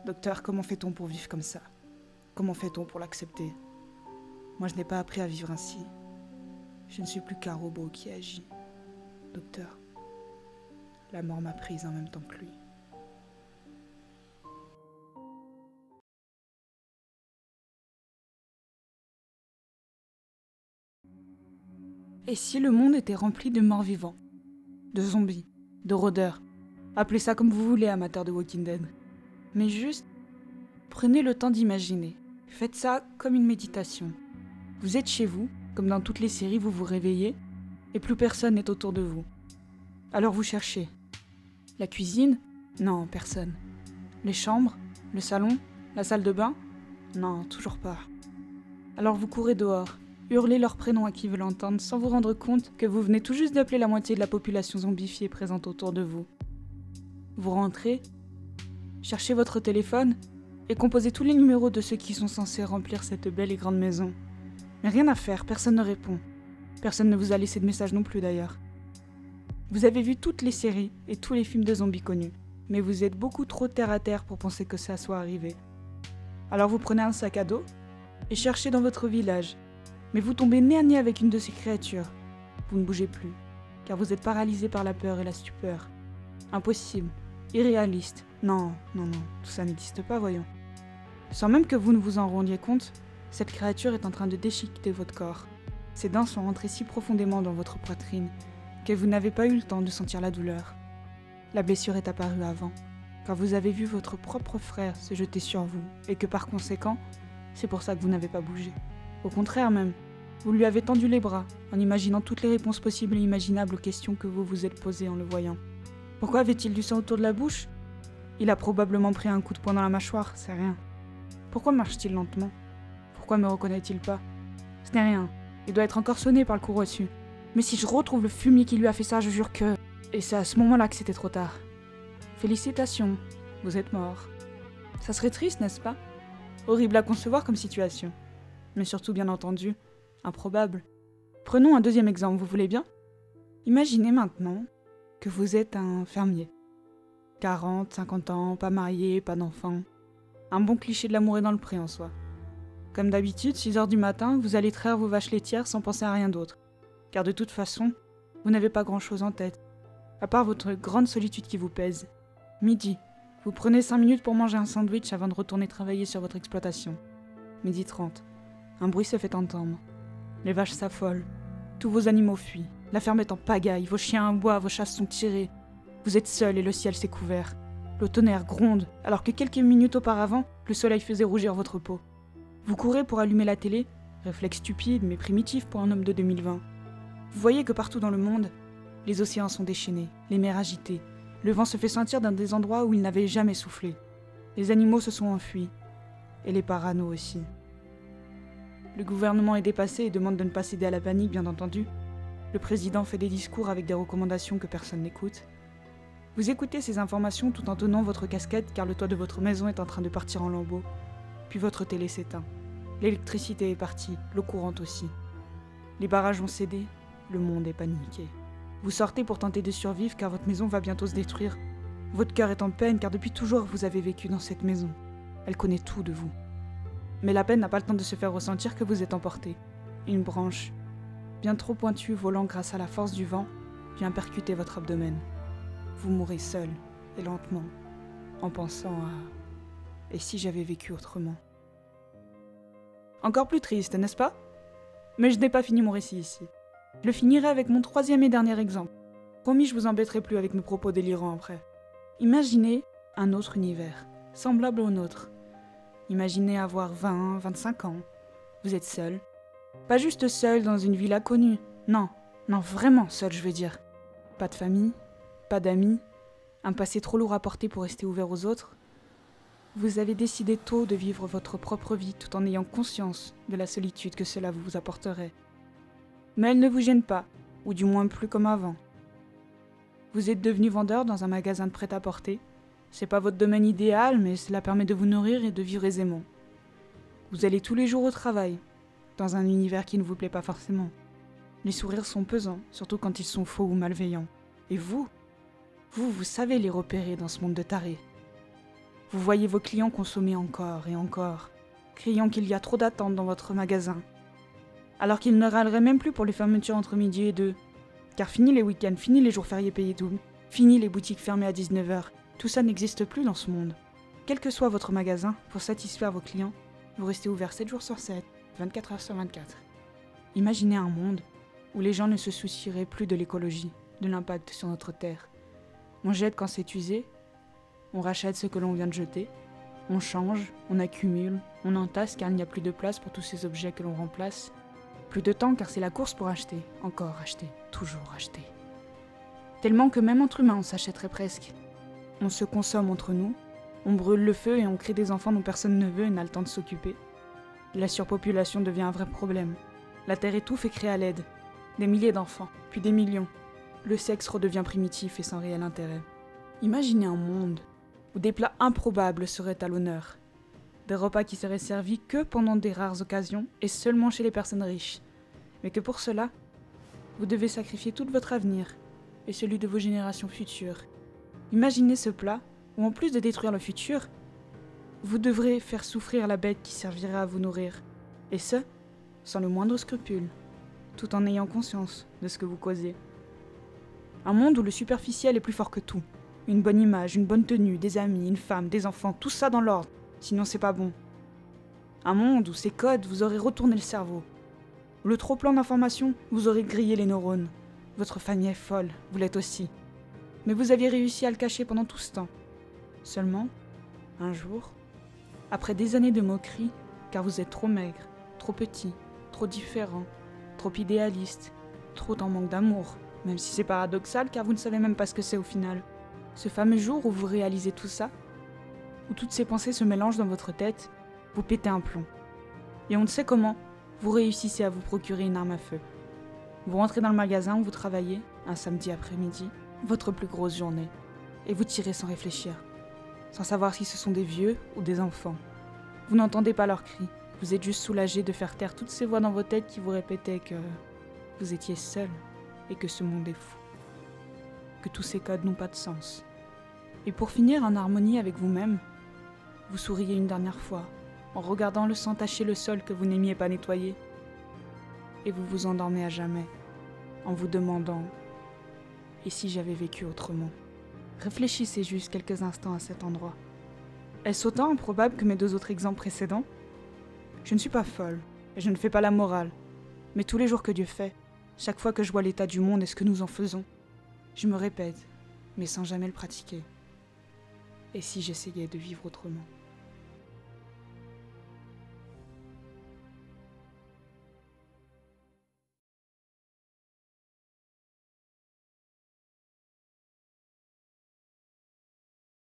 Docteur, comment fait-on pour vivre comme ça? Comment fait-on pour l'accepter? Moi, je n'ai pas appris à vivre ainsi. Je ne suis plus qu'un robot qui agit. Docteur, la mort m'a prise en même temps que lui. Et si le monde était rempli de morts vivants, de zombies, de rôdeurs, appelez ça comme vous voulez, amateurs de Walking Dead. Mais juste, prenez le temps d'imaginer. Faites ça comme une méditation. Vous êtes chez vous, comme dans toutes les séries, vous vous réveillez, et plus personne n'est autour de vous. Alors vous cherchez. La cuisine? Non, personne. Les chambres? Le salon? La salle de bain? Non, toujours pas. Alors vous courez dehors, hurlez leur prénom à qui veut l'entendre sans vous rendre compte que vous venez tout juste d'appeler la moitié de la population zombifiée présente autour de vous. Vous rentrez, cherchez votre téléphone et composez tous les numéros de ceux qui sont censés remplir cette belle et grande maison. Mais rien à faire, personne ne répond. Personne ne vous a laissé de message non plus d'ailleurs. Vous avez vu toutes les séries et tous les films de zombies connus, mais vous êtes beaucoup trop terre à terre pour penser que ça soit arrivé. Alors vous prenez un sac à dos et cherchez dans votre village. Mais vous tombez nez à nez avec une de ces créatures. Vous ne bougez plus, car vous êtes paralysé par la peur et la stupeur. Impossible, irréaliste. Non, tout ça n'existe pas, voyons. Sans même que vous ne vous en rendiez compte, cette créature est en train de déchiqueter votre corps. Ses dents sont rentrées si profondément dans votre poitrine que vous n'avez pas eu le temps de sentir la douleur. La blessure est apparue avant, quand vous avez vu votre propre frère se jeter sur vous, et que par conséquent, c'est pour ça que vous n'avez pas bougé. Au contraire même, vous lui avez tendu les bras, en imaginant toutes les réponses possibles et imaginables aux questions que vous vous êtes posées en le voyant. Pourquoi avait-il du sang autour de la bouche? Il a probablement pris un coup de poing dans la mâchoire, c'est rien. Pourquoi marche-t-il lentement? Pourquoi me reconnaît-il pas? Ce n'est rien, il doit être encore sonné par le coup reçu. Mais si je retrouve le fumier qui lui a fait ça, je jure que... Et c'est à ce moment-là que c'était trop tard. Félicitations, vous êtes mort. Ça serait triste, n'est-ce pas? Horrible à concevoir comme situation. Mais surtout, bien entendu, improbable. Prenons un deuxième exemple, vous voulez bien? Imaginez maintenant que vous êtes un fermier. 40, 50 ans, pas marié, pas d'enfant. Un bon cliché de l'amour est dans le pré en soi. Comme d'habitude, 6 heures du matin, vous allez traire vos vaches laitières sans penser à rien d'autre. Car de toute façon, vous n'avez pas grand-chose en tête, à part votre grande solitude qui vous pèse. Midi, vous prenez 5 minutes pour manger un sandwich avant de retourner travailler sur votre exploitation. Midi 30, un bruit se fait entendre. Les vaches s'affolent, tous vos animaux fuient, la ferme est en pagaille, vos chiens aboient, vos chats sont tirés. Vous êtes seul et le ciel s'est couvert. Le tonnerre gronde, alors que quelques minutes auparavant, le soleil faisait rougir votre peau. Vous courez pour allumer la télé, réflexe stupide mais primitif pour un homme de 2020. Vous voyez que partout dans le monde, les océans sont déchaînés, les mers agitées, le vent se fait sentir dans des endroits où il n'avait jamais soufflé. Les animaux se sont enfuis, et les paranos aussi. Le gouvernement est dépassé et demande de ne pas céder à la panique, bien entendu. Le président fait des discours avec des recommandations que personne n'écoute. Vous écoutez ces informations tout en tenant votre casquette car le toit de votre maison est en train de partir en lambeaux. Puis votre télé s'éteint. L'électricité est partie, l'eau courante aussi. Les barrages ont cédé, le monde est paniqué. Vous sortez pour tenter de survivre car votre maison va bientôt se détruire. Votre cœur est en peine car depuis toujours vous avez vécu dans cette maison. Elle connaît tout de vous. Mais la peine n'a pas le temps de se faire ressentir que vous êtes emporté. Une branche, bien trop pointue volant grâce à la force du vent, vient percuter votre abdomen. Vous mourrez seul et lentement, en pensant à « et si j'avais vécu autrement ?» Encore plus triste, n'est-ce pas? Mais je n'ai pas fini mon récit ici. Je le finirai avec mon troisième et dernier exemple. Promis, je vous embêterai plus avec mes propos délirants après. Imaginez un autre univers, semblable au nôtre. Imaginez avoir 20, 25 ans. Vous êtes seul. Pas juste seul dans une ville inconnue. Non, vraiment seul, je veux dire. Pas de famille, pas d'amis, un passé trop lourd à porter pour rester ouvert aux autres. Vous avez décidé tôt de vivre votre propre vie tout en ayant conscience de la solitude que cela vous apporterait. Mais elle ne vous gêne pas, ou du moins plus comme avant. Vous êtes devenu vendeur dans un magasin de prêt-à-porter. C'est pas votre domaine idéal, mais cela permet de vous nourrir et de vivre aisément. Vous allez tous les jours au travail, dans un univers qui ne vous plaît pas forcément. Les sourires sont pesants, surtout quand ils sont faux ou malveillants. Et vous savez les repérer dans ce monde de tarés. Vous voyez vos clients consommer encore et encore, criant qu'il y a trop d'attentes dans votre magasin, alors qu'ils ne râleraient même plus pour les fermetures entre midi et 2. Car fini les week-ends, fini les jours fériés payés double, fini les boutiques fermées à 19h, tout ça n'existe plus dans ce monde. Quel que soit votre magasin, pour satisfaire vos clients, vous restez ouvert 7 jours sur 7, 24 heures sur 24. Imaginez un monde où les gens ne se soucieraient plus de l'écologie, de l'impact sur notre terre. On jette quand c'est usé, on rachète ce que l'on vient de jeter, on change, on accumule, on entasse car il n'y a plus de place pour tous ces objets que l'on remplace. Plus de temps car c'est la course pour acheter, encore acheter, toujours acheter. Tellement que même entre humains on s'achèterait presque. On se consomme entre nous, on brûle le feu et on crée des enfants dont personne ne veut et n'a le temps de s'occuper. La surpopulation devient un vrai problème. La terre étouffe et crée à l'aide. Des milliers d'enfants, puis des millions. Le sexe redevient primitif et sans réel intérêt. Imaginez un monde où des plats improbables seraient à l'honneur. Des repas qui seraient servis que pendant des rares occasions et seulement chez les personnes riches. Mais que pour cela, vous devez sacrifier tout votre avenir et celui de vos générations futures. Imaginez ce plat où en plus de détruire le futur, vous devrez faire souffrir la bête qui servirait à vous nourrir. Et ce, sans le moindre scrupule, tout en ayant conscience de ce que vous causez. Un monde où le superficiel est plus fort que tout. Une bonne image, une bonne tenue, des amis, une femme, des enfants, tout ça dans l'ordre, sinon c'est pas bon. Un monde où ces codes vous auraient retourné le cerveau. Le trop-plein d'informations vous aurait grillé les neurones. Votre famille est folle, vous l'êtes aussi. Mais vous aviez réussi à le cacher pendant tout ce temps. Seulement, un jour, après des années de moqueries, car vous êtes trop maigre, trop petit, trop différent, trop idéaliste, trop en manque d'amour, même si c'est paradoxal car vous ne savez même pas ce que c'est au final. Ce fameux jour où vous réalisez tout ça, où toutes ces pensées se mélangent dans votre tête, vous pétez un plomb. Et on ne sait comment, vous réussissez à vous procurer une arme à feu. Vous rentrez dans le magasin où vous travaillez, un samedi après-midi, votre plus grosse journée, et vous tirez sans réfléchir, sans savoir si ce sont des vieux ou des enfants. Vous n'entendez pas leurs cris. Vous êtes juste soulagé de faire taire toutes ces voix dans vos têtes qui vous répétaient que vous étiez seul et que ce monde est fou. Que tous ces codes n'ont pas de sens. Et pour finir en harmonie avec vous-même, vous souriez une dernière fois, en regardant le sang tacher le sol que vous n'aimiez pas nettoyer. Et vous vous endormez à jamais, en vous demandant « Et si j'avais vécu autrement ?» Réfléchissez juste quelques instants à cet endroit. Est-ce autant improbable que mes 2 autres exemples précédents? Je ne suis pas folle, et je ne fais pas la morale. Mais tous les jours que Dieu fait, chaque fois que je vois l'état du monde et ce que nous en faisons, je me répète, mais sans jamais le pratiquer. Et si j'essayais de vivre autrement?